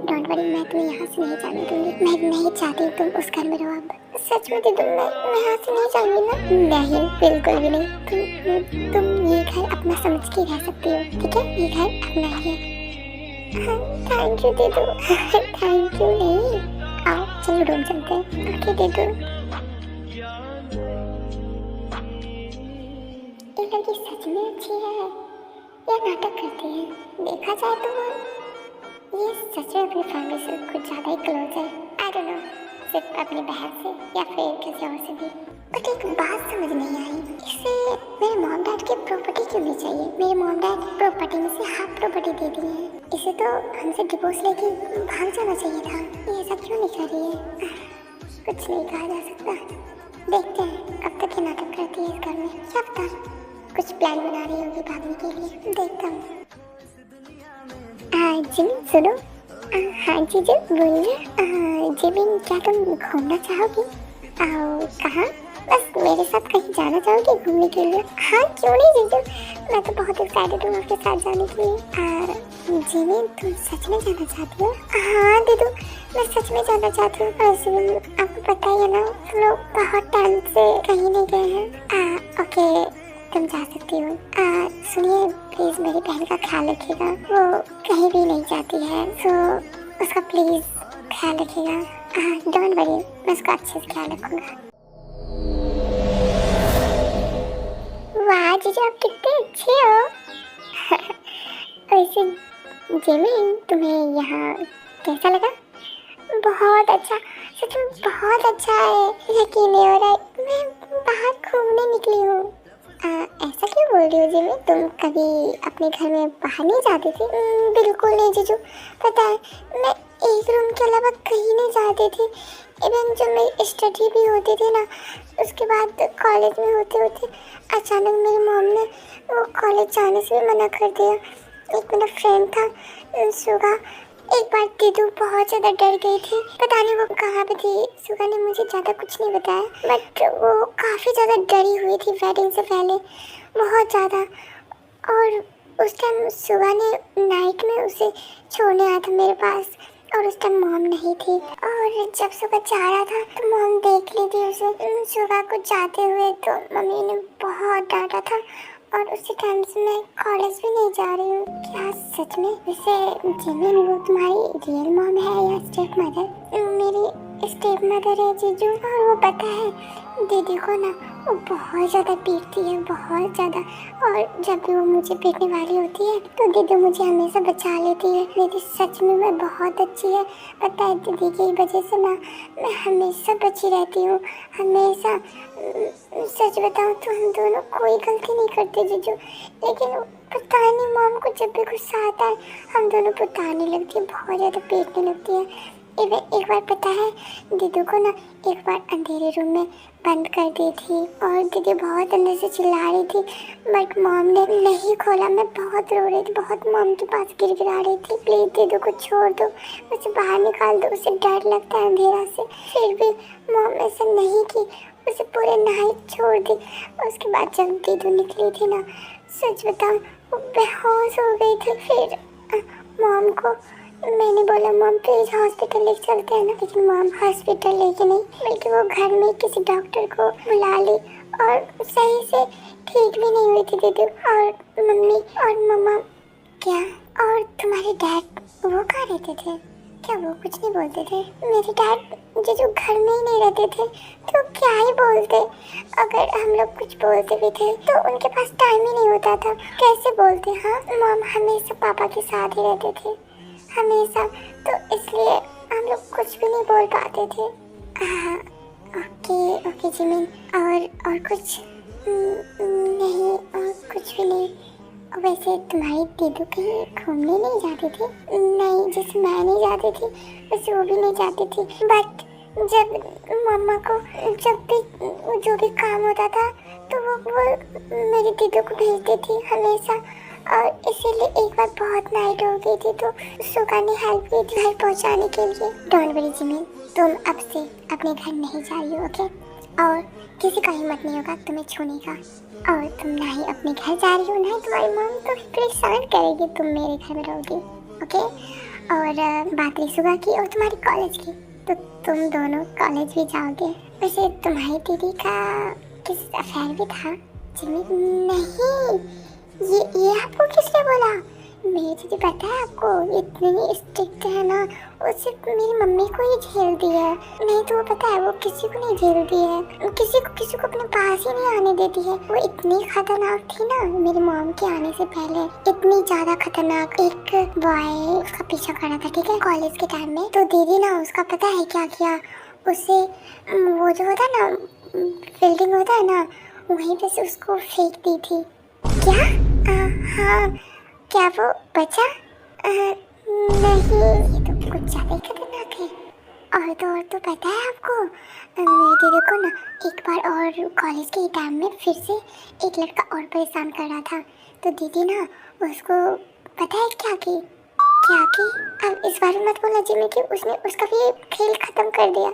डोंट वरी, मैं तुम्हें यहाँ से नहीं जाने दूंगी। मैं नहीं चाहती तुम उस घर में रहो अब। सच में दीदी मैं यहाँ से नहीं जाऊंगी ना। नहीं बिल्कुल भी नहीं। तुम ये घर अपना समझ के रह सकती हो, ठीक है? ये घर अपना ही है। थैंक यू दीदू। थैंक यू नहीं, आओ चलो रूम चलते हैं। ओके दीदू। ये लड़की सच में अच्छी है या नाटक करती है? देखा जाए तो ये सच में अपनी फैमिली से कुछ ज़्यादा ही क्लोज है। आई डोंट नो, सिर्फ अपनी बहन से या फिर किसी और से भी। बट एक बात समझ नहीं आई, इसे मेरे मॉम डैड की प्रॉपर्टी क्यों नहीं चाहिए? मेरे मॉम डैड प्रॉपर्टी में से हाफ प्रॉपर्टी दे दी है। इसे तो हमसे डिवोर्स लेके भाग जाना चाहिए था। ये ऐसा क्यों नहीं कर रही है? कुछ नहीं कहा जा सकता। देखते हैं कब तक ये नाटक करती है इस घर में। क्या पता कुछ प्लान बना रही होगी भागने के लिए। देखता हूँ। जिमिन सुनो। हाँ जीजू बोलिए। जिमिन क्या तुम घूमना चाहोगी? कहाँ? बस मेरे साथ कहीं जाना चाहोगी घूमने के लिए? हाँ क्यों नहीं जीजू, मैं तो बहुत एक्साइटेड हूँ आपके साथ जाने के लिए। जिमिन तुम सच में जाना चाहती हो? हाँ दीदू मैं सच में जाना चाहती हूँ। आपको पता ही है ना, हम लोग बहुत टाइम से कहीं नहीं गए हैं। ओके तुम जा सकती हो। सुनिए प्लीज़ मेरी बहन का ख्याल रखिएगा, वो कहीं भी नहीं जाती है, सो उसका प्लीज़ ख्याल रखिएगा। डोंट वरी, मैं उसका अच्छे से ख्याल रखूँगा। वाह जीजू आप कितने अच्छे हो। वैसे जिमिन तुम्हें यहाँ कैसा लगा? बहुत अच्छा, सच में बहुत अच्छा है। यकीन नहीं हो रहा है मैं बाहर घूमने निकली हूँ। ऐसा क्यों बोल रही हो जिमिन, तुम कभी अपने घर में बाहर नहीं जाती थी? बिल्कुल नहीं जीजू, पता है मैं एक रूम के अलावा कहीं नहीं जाती थी। इवन जो मेरी स्टडी भी होती थी ना, उसके बाद कॉलेज में होते होते अचानक मेरी मॉम ने वो कॉलेज जाने से भी मना कर दिया। एक मेरा फ्रेंड था सुगा, एक बार दीदू बहुत ज्यादा डर गई थी, पता नहीं वो कहाँ पे थी। सुगा ने मुझे ज्यादा कुछ नहीं बताया, बट वो काफी ज्यादा डरी हुई थी वेडिंग से पहले, बहुत ज्यादा। और उस टाइम सुगा ने नाइट में उसे छोड़ने आया था मेरे पास, और उस टाइम मॉम नहीं थी। और जब सुगा जा रहा था तो मॉम देख ली थी उसे, सुगा को जाते हुए, तो मम्मी ने बहुत डांटा था। और उसी टाइम से मैं कॉलेज भी नहीं जा रही हूँ। क्या सच में? वैसे जिमिन वो तुम्हारी रियल मॉम है या स्टेप मदर? मेरी स्टेप मदर है जीजू। और वो पता है दीदी को ना वो बहुत ज़्यादा पीटती है, बहुत ज़्यादा। और जब भी वो मुझे पीटने वाली होती है तो दीदी मुझे हमेशा बचा लेती है। दीदी सच में मैं बहुत अच्छी है, पता है दीदी की वजह से ना मैं हमेशा बची रहती हूँ, हमेशा। सच बताऊँ तो हम दोनों कोई गलती नहीं करते जीजू, लेकिन पता नहीं मॉम को जब भी गुस्सा आता है हम दोनों पुताने लगती है, बहुत ज़्यादा पीटने लगती है। एक बार पता है दीदू को ना एक बार अंधेरे रूम में बंद कर दी थी, और दीदी बहुत अंदर से चिल्ला रही थी, बट मॉम ने नहीं खोला। मैं बहुत रो रही थी, बहुत मॉम के पास गिड़गिड़ा रही थी, प्लीज़ दीदू को छोड़ दो, उसे बाहर निकाल दो, उसे डर लगता है अंधेरा से। फिर भी मॉम ऐसा नहीं की, उसे पूरे नाइट छोड़ दी। उसके बाद जब दीदू निकली थी ना, सच बताऊँ वो बेहोश हो गई थी। फिर मॉम को मैंने बोला मॉम प्लीज हॉस्पिटल लेके चलते हैं ना, लेकिन मॉम हॉस्पिटल लेके नहीं, बल्कि वो घर में किसी डॉक्टर को बुला ली, और सही से ठीक भी नहीं हुई थी दीदी और मम्मी और मम्मा। क्या? और तुम्हारे डैड वो कहाँ रहते थे? क्या वो कुछ नहीं बोलते थे? मेरे डैड जो घर में ही नहीं रहते थे तो क्या ही बोलते, अगर हम लोग कुछ बोलते भी थे तो उनके पास टाइम ही नहीं होता था, कैसे बोलते। हाँ, मॉम हमेशा पापा के साथ ही रहते थे, हमेशा, तो इसलिए हम लोग कुछ भी नहीं बोल पाते थे। ओके जिमिन, और कुछ नहीं, और कुछ भी नहीं। वैसे तुम्हारी दीदू कहीं घूमने नहीं जाती थी? नहीं, जैसे मैं नहीं जाती थी वैसे वो भी नहीं जाती थी, बट जब मम्मा को जब भी जो भी काम होता था तो वो मेरी दीदू को भेजती थी हमेशा। और इसीलिए एक बार बहुत नाइट हो गई थी तो सुगा ने हेल्प की थी घर पहुंचाने के लिए। डोंट वरी जिमिन, तुम अब से अपने घर नहीं जा रही हो, ओके? और किसी का हिम्मत नहीं होगा तुम्हें छूने का, और तुम ना ही अपने घर जा रही हो ना तुम्हारी मॉम तो परेशान करेगी तुम मेरे घर में रहोगी, ओके? और बात रही सुगा की और तुम्हारी कॉलेज की, तो तुम दोनों कॉलेज भी जाओगे। वैसे तुम्हारी दीदी का किसी अफेयर भी था जिमिन? नहीं, ये आपको किसने बोला? मेरी दीदी पता है आपको इतनी स्ट्रिक्ट है ना, वो सिर्फ मेरी मम्मी को ही झेलती है, नहीं तो वो पता है वो किसी को नहीं झेलती है, किसी को अपने पास ही नहीं आने देती है। वो इतनी खतरनाक थी ना मेरी मॉम के आने से पहले, इतनी ज्यादा खतरनाक। एक बॉय उसका पीछा कर रहा था, ठीक है, कॉलेज के टाइम में, तो दीदी ना उसका पता है क्या किया, उसे वो जो होता है ना बिल्डिंग होता है ना, वहीं पे से उसको फेंक दी थी। क्या? हाँ, क्या वो बचा? नहीं, ये तो कुछ ज़्यादा ही खतरनाक है। और तो पता है आपको मेरी दीदी को ना एक बार और कॉलेज के टाइम में फिर से एक लड़का और परेशान कर रहा था, तो दीदी ना उसको पता है क्या की? अब इस बारे में मत बोलना जिमी कि उसने उसका भी खेल ख़त्म कर दिया।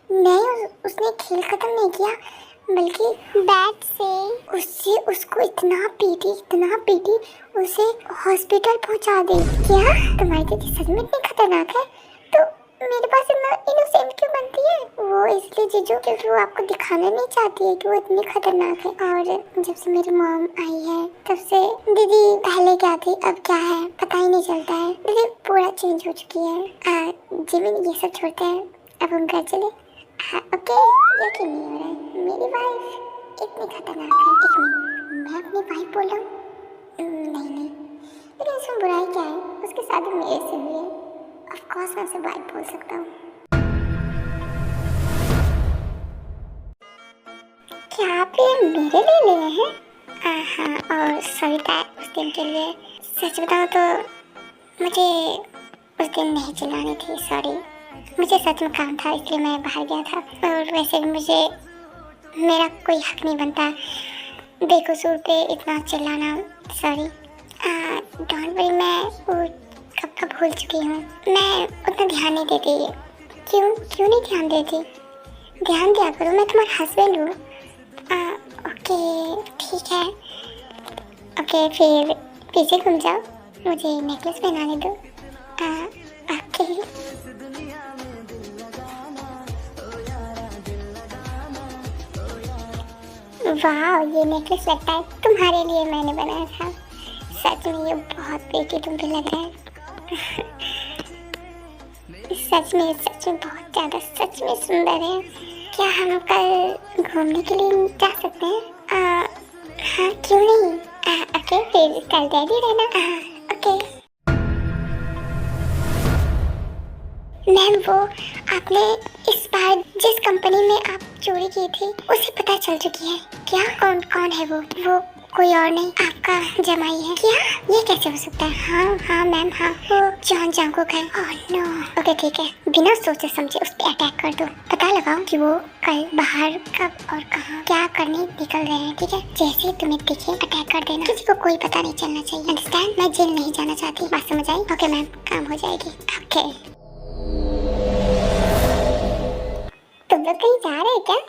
नहीं, उसने खेल ख़त्म नहीं किया, बल्कि बैट से उसको इतना पीटी उसे हॉस्पिटल पहुंचा दी। क्या? तुम्हारी दीदी सच में इतनी खतरनाक है? तो मेरे पास इतना इनोसेंट क्यों बनती है? वो इसलिए जीजू क्योंकि वो आपको दिखाना नहीं चाहती है कि वो इतनी खतरनाक है। और जब से मेरी मॉम आई है तब से दीदी पहले क्या थी अब क्या है पता ही नहीं चलता है। दीदी पूरा चेंज हो चुकी है। जिमिन ये सब छोड़ते हैं, अब हम घर चले। ओके, यकीन नहीं हो रहा है मेरी वाइफ इतनी खतरनाक है। एक मिनट, मैं अपनी वाइफ बोल रहा हूँ? नहीं, लेकिन इसमें बुराई क्या है? उसकी शादी मेरे से हुई है, ऑफ कोर्स मैं उसे वाइफ बोल सकता हूँ। क्या आप ये मेरे लिए लिए हैं? हाँ, और सॉरी था उस दिन के लिए। सच बताऊँ तो मुझे उस दिन नहीं चिल्लानी थी, सॉरी, मुझे सच में काम था इसलिए मैं बाहर गया था, और वैसे भी मेरा कोई हक नहीं बनता बेकसूर पे इतना चिल्लाना, सॉरी। डोंट वरी, मैं वो कब का भूल चुकी हूँ। मैं उतना ध्यान नहीं देती। क्यों नहीं ध्यान देती? ध्यान दिया करो, मैं तुम्हारा हस्बैंड हूँ। ओके ठीक है। ओके फिर पीछे घूम जाओ, मुझे नेकलेस पहनाने दो। ओके। वाह, ये नेकलेस लगता है तुम्हारे लिए मैंने बनाया था। सच में ये बहुत प्रीटी तुम पे लग रहा है। सच में बहुत ज़्यादा, सच में सुंदर है। क्या हम कल घूमने के लिए जा सकते हैं? हाँ क्यों नहीं। ओके फिर कल रेडी रहना। ओके मैम, वो आपने इस बार जिस कंपनी में आप चोरी की थी उसे पता चल चुकी है। क्या? कौन है वो कोई और नहीं, आपका जमाई है। क्या? ये कैसे हो सकता है? हाँ मैम, हाँ वो जॉन जंगकुक है। Oh no. ओके ठीक है, बिना सोचे समझे उस पर अटैक कर दो। पता लगाओ कि वो कल बाहर कब और कहाँ क्या करने निकल रहे हैं। ठीक है, जैसे तुम्हें दिखे अटैक कर देना, किसी को कोई पता नहीं चलना चाहिए। अंडरस्टैंड? मैं जेल नहीं जाना चाहती, बात समझ आई? ओके मैम, काम हो जाएगी। ओके तुम लोग कहीं जा रहे हैं क्या?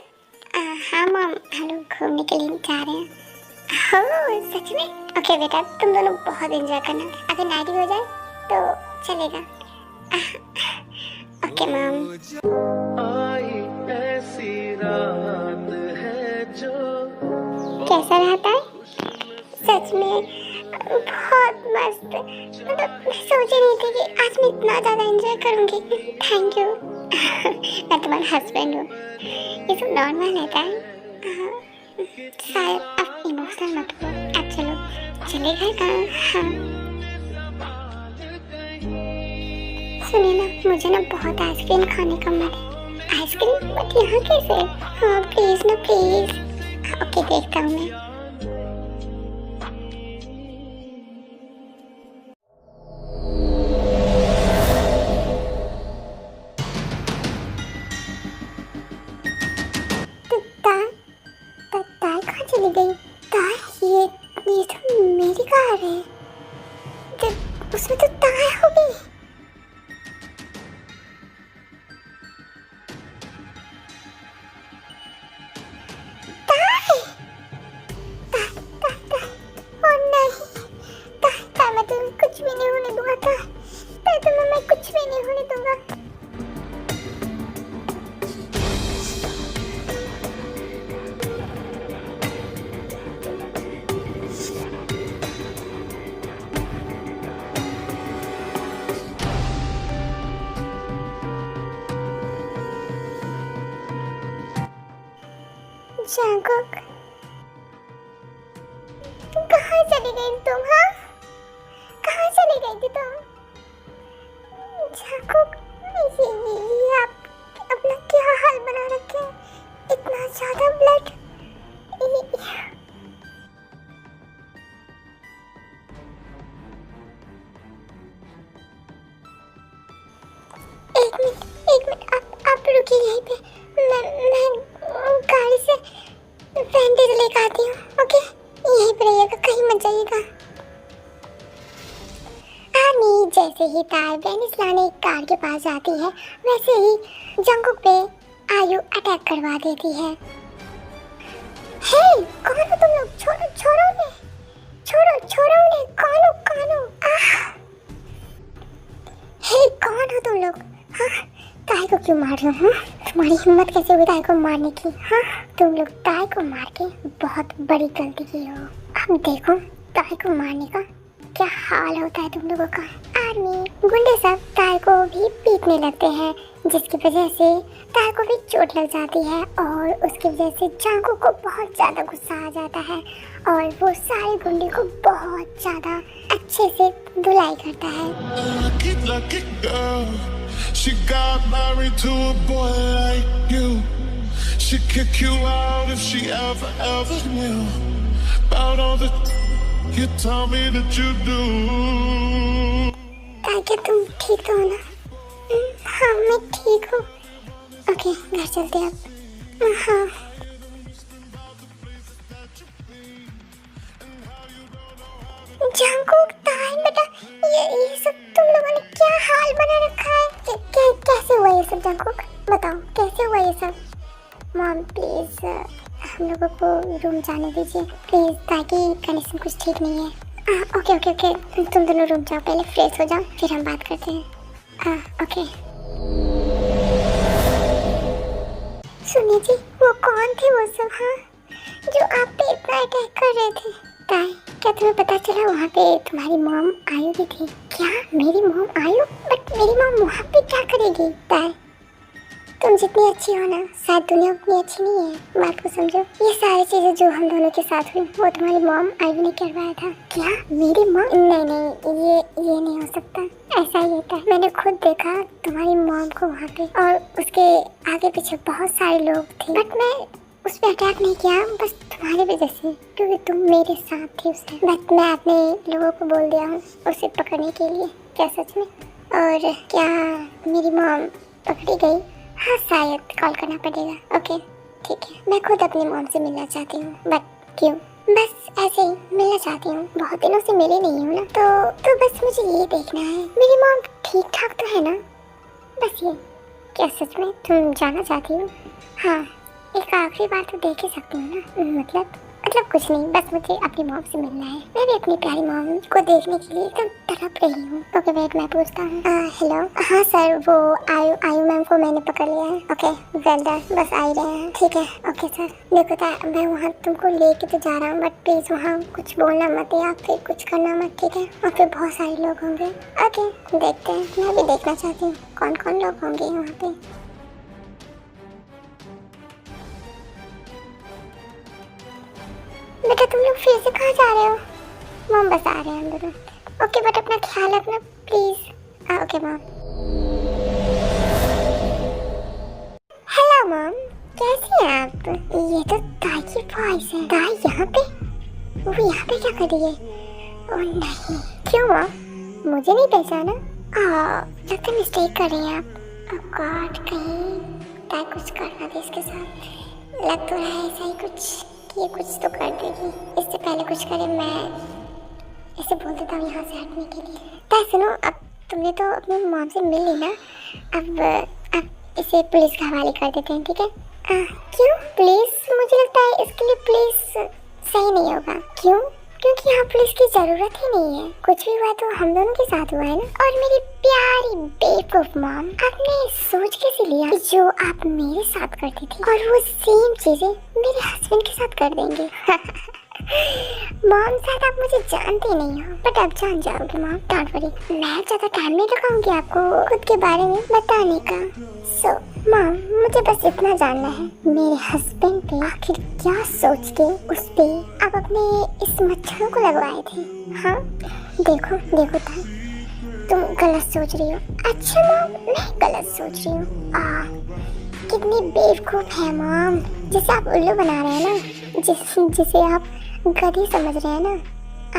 हाँ मैम, हम लोग घूमने के लिए जा रहे हैं। ओह सच में? ओके बेटा, तुम दोनों बहुत एंजॉय करना। अगर नाइट हो जाए तो चलेगा। Okay ma'am. कैसा रहता है? सच में बहुत मस्त। मतलब मैं सोच ही नहीं थी कि आज मैं इतना ज़्यादा एंजॉय करूँगी। Thank you. मैं तुम्हारा हस्बैंड हूँ, ये सब नॉर्मल रहता है। शायद अब इमोशनल मत हो। अब चलो चलेगा कहाँ? हाँ सुनिए ना, मुझे ना बहुत आइसक्रीम खाने का मन है। आइसक्रीम? बट यहाँ कैसे? हाँ प्लीज़ ना प्लीज़। ओके देखता हूँ मैं। ताई कहाँ चली गई? ताई, ये तो मेरी कार है। उसमें तो ताई होगी। ताई, ओ नहीं, ताई मैं तुम्हें कुछ भी नहीं होने दूंगा। ताई तुम्हें मैं कुछ भी नहीं होने दूंगा। जंगकुक, कहाँ चली गई तुम? हाँ कहाँ चली गई थी तुम? जंगकुक, ये आप अपना क्या हाल बना रखे हैं? इतना ज़्यादा ब्लड। एक मिनट आप रुकिए यहीं पे। मैं गाड़ी से बैंडेज लेकर आती हूँ। ओके यहीं पे रहिएगा, कहीं मत जाइएगा। नहीं, जैसे ही ताई बैंडेज लाने कार के पास जाती है वैसे ही जंगकुक पे आयु अटैक करवा देती है। हे कौन हो तुम लोग? छोड़ो उन्हें, कौन हो? हे कौन हो तुम लोग? हाँ ताई को क्यों मार रहे हो? तुम्हारी हिम्मत कैसे हुई ताई को मारने की? हाँ तुम लोग ताई को मार के बहुत बड़ी गलती की हो। अब देखो ताई को मारने का क्या हाल होता है तुम लोगों का। आर्मी गुंडे सब ताई को भी पीटने लगते हैं, जिसकी वजह से ताई को भी चोट लग जाती है और उसकी वजह से जंगकुक को बहुत ज़्यादा गुस्सा आ जाता है और वो सारे गुंडे को बहुत ज़्यादा अच्छे से धुलाई करता है। Lucky girl, she got married to a boy like you. She'd kick you out if she ever knew about all the you told me that you do. क्या तुम ठीक तो हो ना? हाँ मैं ठीक हूँ। ओके घर चलते अब। हाँ जंगकुक ताई बेटा, ये सब तुम लोग हाल बना रखा है। कैसे हुआ ये सब जंकुक, बताओ कैसे हुआ ये सब। मॉम प्लीज हम लोगों को रूम जाने दीजिए प्लीज, ताकि कंडीशन कुछ ठीक नहीं है। ओके ओके ओके, तुम दोनों रूम जाओ, पहले फ्रेश हो जाओ, फिर हम बात करते हैं। ओके। सुनिए जी, वो कौन थे वो सब, हाँ, जो आप पे इतना अटैक कर रहे थे? ताई, क्या तुम्हें पता चला वहाँ पे तुम्हारी मॉम आयु भी थी? क्या मेरी मॉम आयु? बट मेरी मॉम वहाँ पे क्या करेगी? ताई, तुम जितनी अच्छी हो ना, शायद दुनिया उतनी अच्छी नहीं है, बात को समझो। ये सारी चीजें जो हम दोनों के साथ हुई वो तुम्हारी मॉम आयु ने करवाया था। क्या मेरी मॉम? नहीं, ये नहीं हो सकता, ऐसा ही होता है। मैंने खुद देखा तुम्हारी मॉम को वहाँ पे, और उसके आगे पीछे बहुत सारे लोग थे, बट मैं उस पर अटैक नहीं किया, बस तुम्हारी वजह से, क्योंकि तुम मेरे साथ थे उस टाइम। बट मैं अपने लोगों को बोल दिया हूँ उसे पकड़ने के लिए। क्या सच में? और क्या मेरी मॉम पकड़ी गई? हाँ, शायद कॉल करना पड़ेगा। ओके ठीक है, मैं खुद अपनी मॉम से मिलना चाहती हूँ। बट क्यों? बस ऐसे ही मिलना चाहती हूँ, बहुत दिनों से मिली नहीं हूँ ना, तो बस मुझे ये देखना है मेरी मॉम ठीक ठाक तो है ना, बस ये। क्या सच में तुम जाना चाहती हो? हाँ, एक आखिरी बार तो देख ही सकती हूँ ना, मतलब कुछ नहीं, बस मुझे अपनी मॉम से मिलना है। मैं भी अपनी प्यारी मॉम को देखने के लिए एकदम तड़प रही हूँ। ओके वेट, मैं पूछता हूँ। हेलो, हाँ सर, वो आयु मैम को मैंने पकड़ लिया है। ओके वेल डन, बस आ ही रहे हैं। ठीक है ओके सर। देखो मैं वहाँ तुमको लेके तो जा रहा हूँ, बट प्लीज वहाँ कुछ बोलना मत या फिर कुछ करना मत, ठीक है? वहाँ पे बहुत सारे लोग होंगे। ओके देखते हैं, मैं भी देखना चाहती हूँ कौन कौन लोग होंगे वहाँ पे। बेटा तुम लोग फिर से कहाँ जा रहे हो? मॉम बस आ रहे हैं हम दोनों। ओके बट अपना ख्याल रखना please. Okay mom. Hello mom, कैसी हैं आप? ये तो ताई की वॉइस है। ताई यहाँ पे? वो यहाँ पे क्या कर रही है? ओह नहीं, क्यों मॉम? मुझे नहीं पहचाना? लगता है मिस्टेक कर रही हैं आप। ओह गॉड, कहीं ताई कुछ करना दे इसके साथ। लग तो रहा है ऐसा ही कुछ, ये कुछ तो कर देगी। इससे पहले कुछ करे, मैं इसे बोल देता हूँ यहाँ से हटने के लिए। ताई सुनो, अब तुमने तो अपनी मॉम से मिल ली ना, अब इसे पुलिस के हवाले कर देते हैं, ठीक है? क्यों पुलिस? मुझे लगता है इसके लिए पुलिस सही नहीं होगा। क्यों? क्योंकि यहाँ पुलिस की जरूरत ही नहीं है। कुछ भी हुआ तो हम दोनों के साथ हुआ है ना। और मेरी प्यारी बेवकूफ मॉम, आपने सोच कैसे लिया कि जो आप मेरे साथ करती थी और वो सेम चीजें मेरे हस्बैंड के साथ कर देंगे? मॉम शायद आप मुझे जानते नहीं हो, बट अब जान जाओगे मॉम, डोंट वरी। मैं ज्यादा टाइम नहीं लगाऊंगी आपको खुद के बारे में बताने का। सो मॉम, मुझे बस इतना जानना है, मेरे हस्बैंड पे आखिर क्या सोच के उस पे आप अपने इस मच्छरों को लगवाए थे? हाँ देखो ताई, तुम गलत सोच रही हो। अच्छा मॉम, मैं गलत सोच रही हूँ? कितनी बेवकूफ है मॉम, जिसे आप उल्लू बना रहे हैं ना, जिसे आप गधी समझ रहे हैं ना।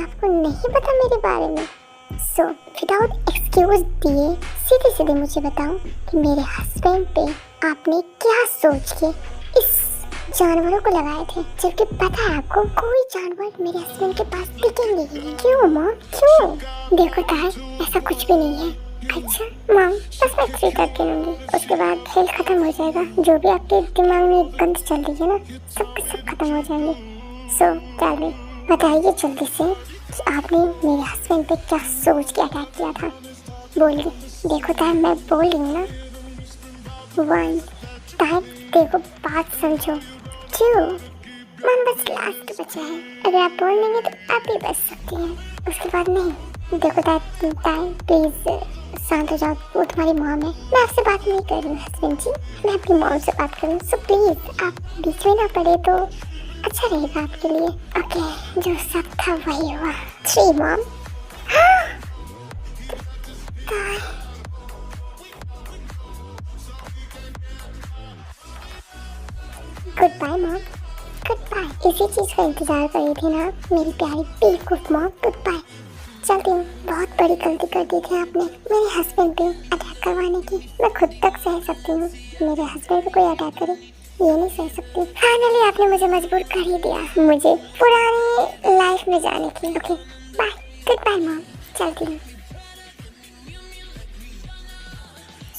आपको नहीं पता मेरे बारे में? सो विदाउट एक्सक्यूज दिए सीधे मुझे बताओ कि मेरे हस्बैंड पे आपने क्या सोच के इस जानवरों को लगाए थे, जबकि पता है आपको कोई जानवर मेरे हस्बैंड के पास टिकेंगे ही नहीं। क्यों मॉम, क्यों? देखो ताई, ऐसा कुछ भी नहीं है। अच्छा मॉम, बस मैं 3 तक गिनूंगी, उसके बाद खेल खत्म हो जाएगा। जो भी आपके दिमाग में गंद चल रही है ना, सब खत्म हो जाएंगे। सो चलिए बताइए जल्दी से कि आपने मेरे हस्बैंड पे क्या सोच के अटैक किया था? बोलिए। देखो ताई, मैं बोल रही हूँ ना, 1 ताई, देखो बात समझो। 2 मॉम, बस लास्ट बचा है, अगर आप बोल देंगे तो आप भी बच सकती हैं, उसके बाद नहीं। देखो ताई प्लीज शांत हो जाओ, वो तुम्हारी मॉम है। मैं आपसे बात नहीं कर रही हूँ हस्बैंड जी, मैं अपनी मॉम से बात कर रही हूँ। सो प्लीज आप बीच में ना पड़े तो अच्छा रहेगा आपके लिए। ओके, जो सब था वही हुआ। 3 mom. Goodbye mom, goodbye. इसी चीज का इंतजार कर रही थी ना मेरी प्यारी बेवकूफ मॉम। गुड बाय, चलती हूँ। बहुत बड़ी गलती कर दी थी आपने मेरे हस्बैंड पे अटैक करवाने की। मैं खुद तक सह सकती हूँ, मेरे हस्बैंड पे कोई अटैक करे ये नहीं सह सकती। फाइनली आपने मुझे मजबूर कर ही दिया मुझे पुरानी लाइफ में जाने की। Okay bye, goodbye mom, चलती हूँ।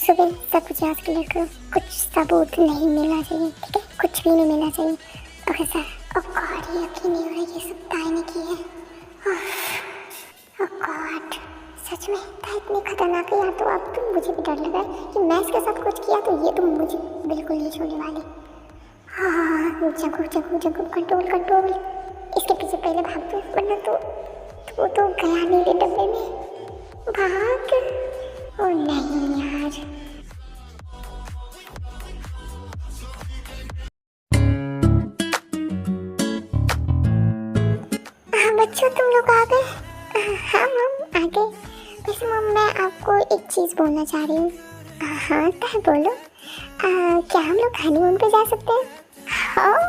सुबह सब कुछ आज के लड़कों कुछ सबूत नहीं मिलना चाहिए, ठीक है, कुछ भी नहीं मिलना चाहिए। Okay sir. ओ गॉड, ये यकीन नहीं हो रहा ये सब ताई ने की है। ओ गॉड, सच में ताई इतनी खतरनाक है यार। तो अब तो मुझे भी डर लगा है कि मैं इसके साथ कुछ किया तो ये तो मुझे बिल्कुल नहीं छोड़ने वाली। हाँ, जंगू जंगू जंगू, कंट्रोल कंट्रोल। इसके पीछे पहले भाग दो वरना तो गया मेरे डब्बे में। भाग। ओ नहीं यार। हाँ बच्चों, तुम लोग आ गए? हाँ मम, आ गए। वैसे मम, मैं आपको एक चीज़ बोलना चाह रही हूँ। हाँ क्या बोलो। क्या हम लोग हनीमून पे जा सकते हैं? हाँ,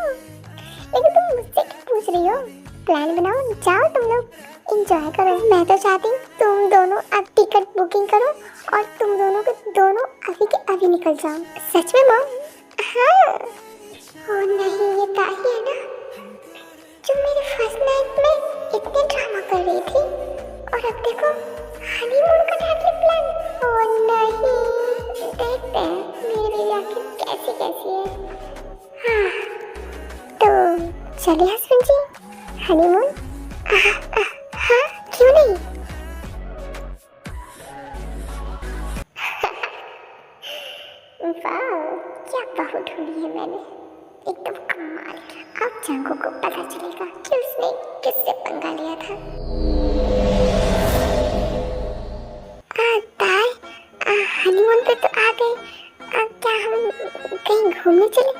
लेकिन तुम मुझसे क्यों पूछ रही हो? प्लान बनाओ, जाओ तुम लोग, एंजॉय करो। मैं तो चाहती हूँ तुम दोनों अब टिकट बुकिंग करो और तुम दोनों के दोनों अभी के अभी निकल जाओ। सच में मम? हाँ। ओ नहीं, ये ताही है ना जो मेरे फर्स्ट नाइट में इतने ड्रामा कर रही थी, और अब देखो हनीमून का ट्रैवलिंग प्लान। ओ नहीं, देखते हैं मेरी बेबी आखिर कैसी कैसी है। हाँ तो चलिए हस्बैंड जी, हनीमून। हाँ क्यों नहीं। वाह, क्या बहू ढूंढी है मैंने, एकदम कमाल। अब जंगू को पता चलेगा कि उसने किससे पंगा लिया था। ताई, हनीमून पे तो आ गए। क्या हम कहीं घूमने चले?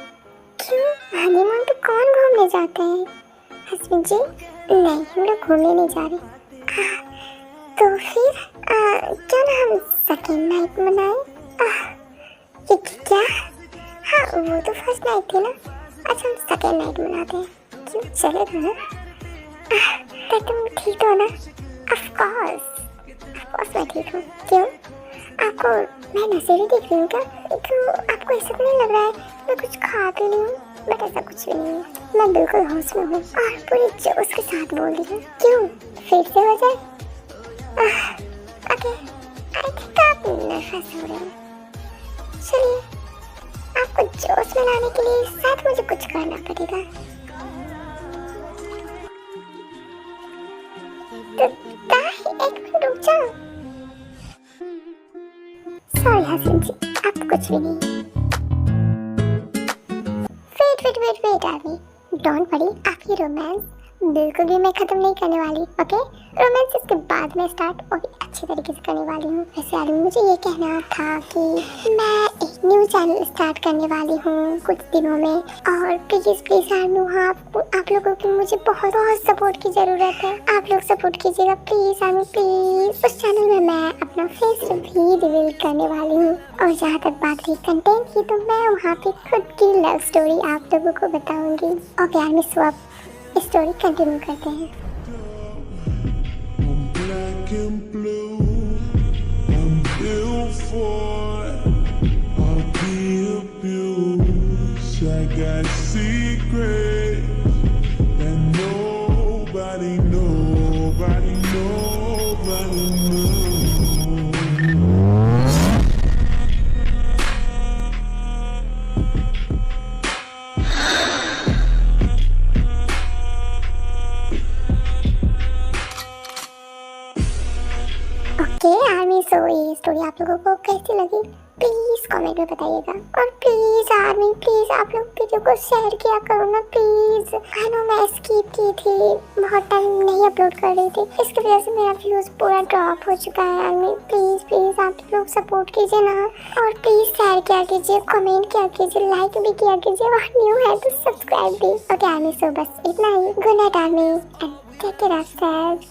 क्यों, हनीमून पे कौन घूमने जाता है हस्बैंड जी? नहीं, हम लोग घूमने नहीं जा रहे। तो फिर क्यों ना हम सेकेंड नाइट मनाएं? ये क्या? हाँ वो तो फर्स्ट नाइट थी ना, अच्छा हम सेकेंड नाइट मनाते हैं। क्यों, चलेगा ना? तो तुम ठीक हो ना? ऑफ कोर्स मैं ठीक हूँ। क्यों, आपको मैं नशेड़ी दिख रही हूँ क्या? तो आपको ऐसा तो नहीं लग रहा है मैं कुछ खा पी रही हूँ? बट ऐसा कुछ भी नहीं है, मैं बिल्कुल होश में हूँ और पूरी जोश के साथ बोल रही हूँ। क्यों, फिर से हो जाए? ओके, आई थिंक आप नर्वस हो रहे हैं। चलिए, आपको जोश में लाने के लिए शायद मुझे कुछ करना पड़ेगा। तो ताही, एक मिनट रुक जाओ। सॉरी हस्बैंड जी, आप कुछ भी नहीं। वेट आदमी, डोंट वरी, आपकी रोमांस बिल्कुल भी मैं खत्म नहीं करने वाली। ओके, रोमांस इसके बाद में स्टार्ट और अच्छे तरीके से करने वाली हूँ। वैसे आदमी, मुझे ये कहना था कि मैं एक न्यू चैनल स्टार्ट करने वाली हूँ कुछ दिनों में, और प्लीज आर्मी, आप लोगों की मुझे बहुत सपोर्ट की जरूरत है। आप लोग सपोर्ट कीजिएगा प्लीज आर्मी, प्लीज। उस चैनल में मैं अपना फेस भी रिवील करने वाली हूँ, और जहाँ तक बात रही कंटेंट की, तो मैं वहाँ पे खुद की लव स्टोरी आप लोगों को बताऊंगी। ओके आर्मी, सो आप स्टोरी कंटिन्यू करते हैं। Black and blue, I'm built for I'll be abused. I got secrets that nobody knows. Okay army, so ये स्टोरी आप लोगों को कैसी लगी प्लीज कमेंट में बताइएगा। और प्लीज आर्मी, प्लीज आप लोग वीडियो को शेयर किया करो ना प्लीज। आई नो मैं स्किप की थी, बहुत टाइम नहीं अपलोड कर रही थी, इसकी वजह से मेरा व्यूज पूरा ड्रॉप हो चुका है। आर्मी प्लीज आप लोग सपोर्ट कीजिए ना, और प्लीज शेयर किया कीजिए, कमेंट किया कीजिए, लाइक भी किया कीजिए, और न्यू है तो सब्सक्राइब भी। ओके आर्मी, सो बस इतना ही। Good night army and take care of yourself.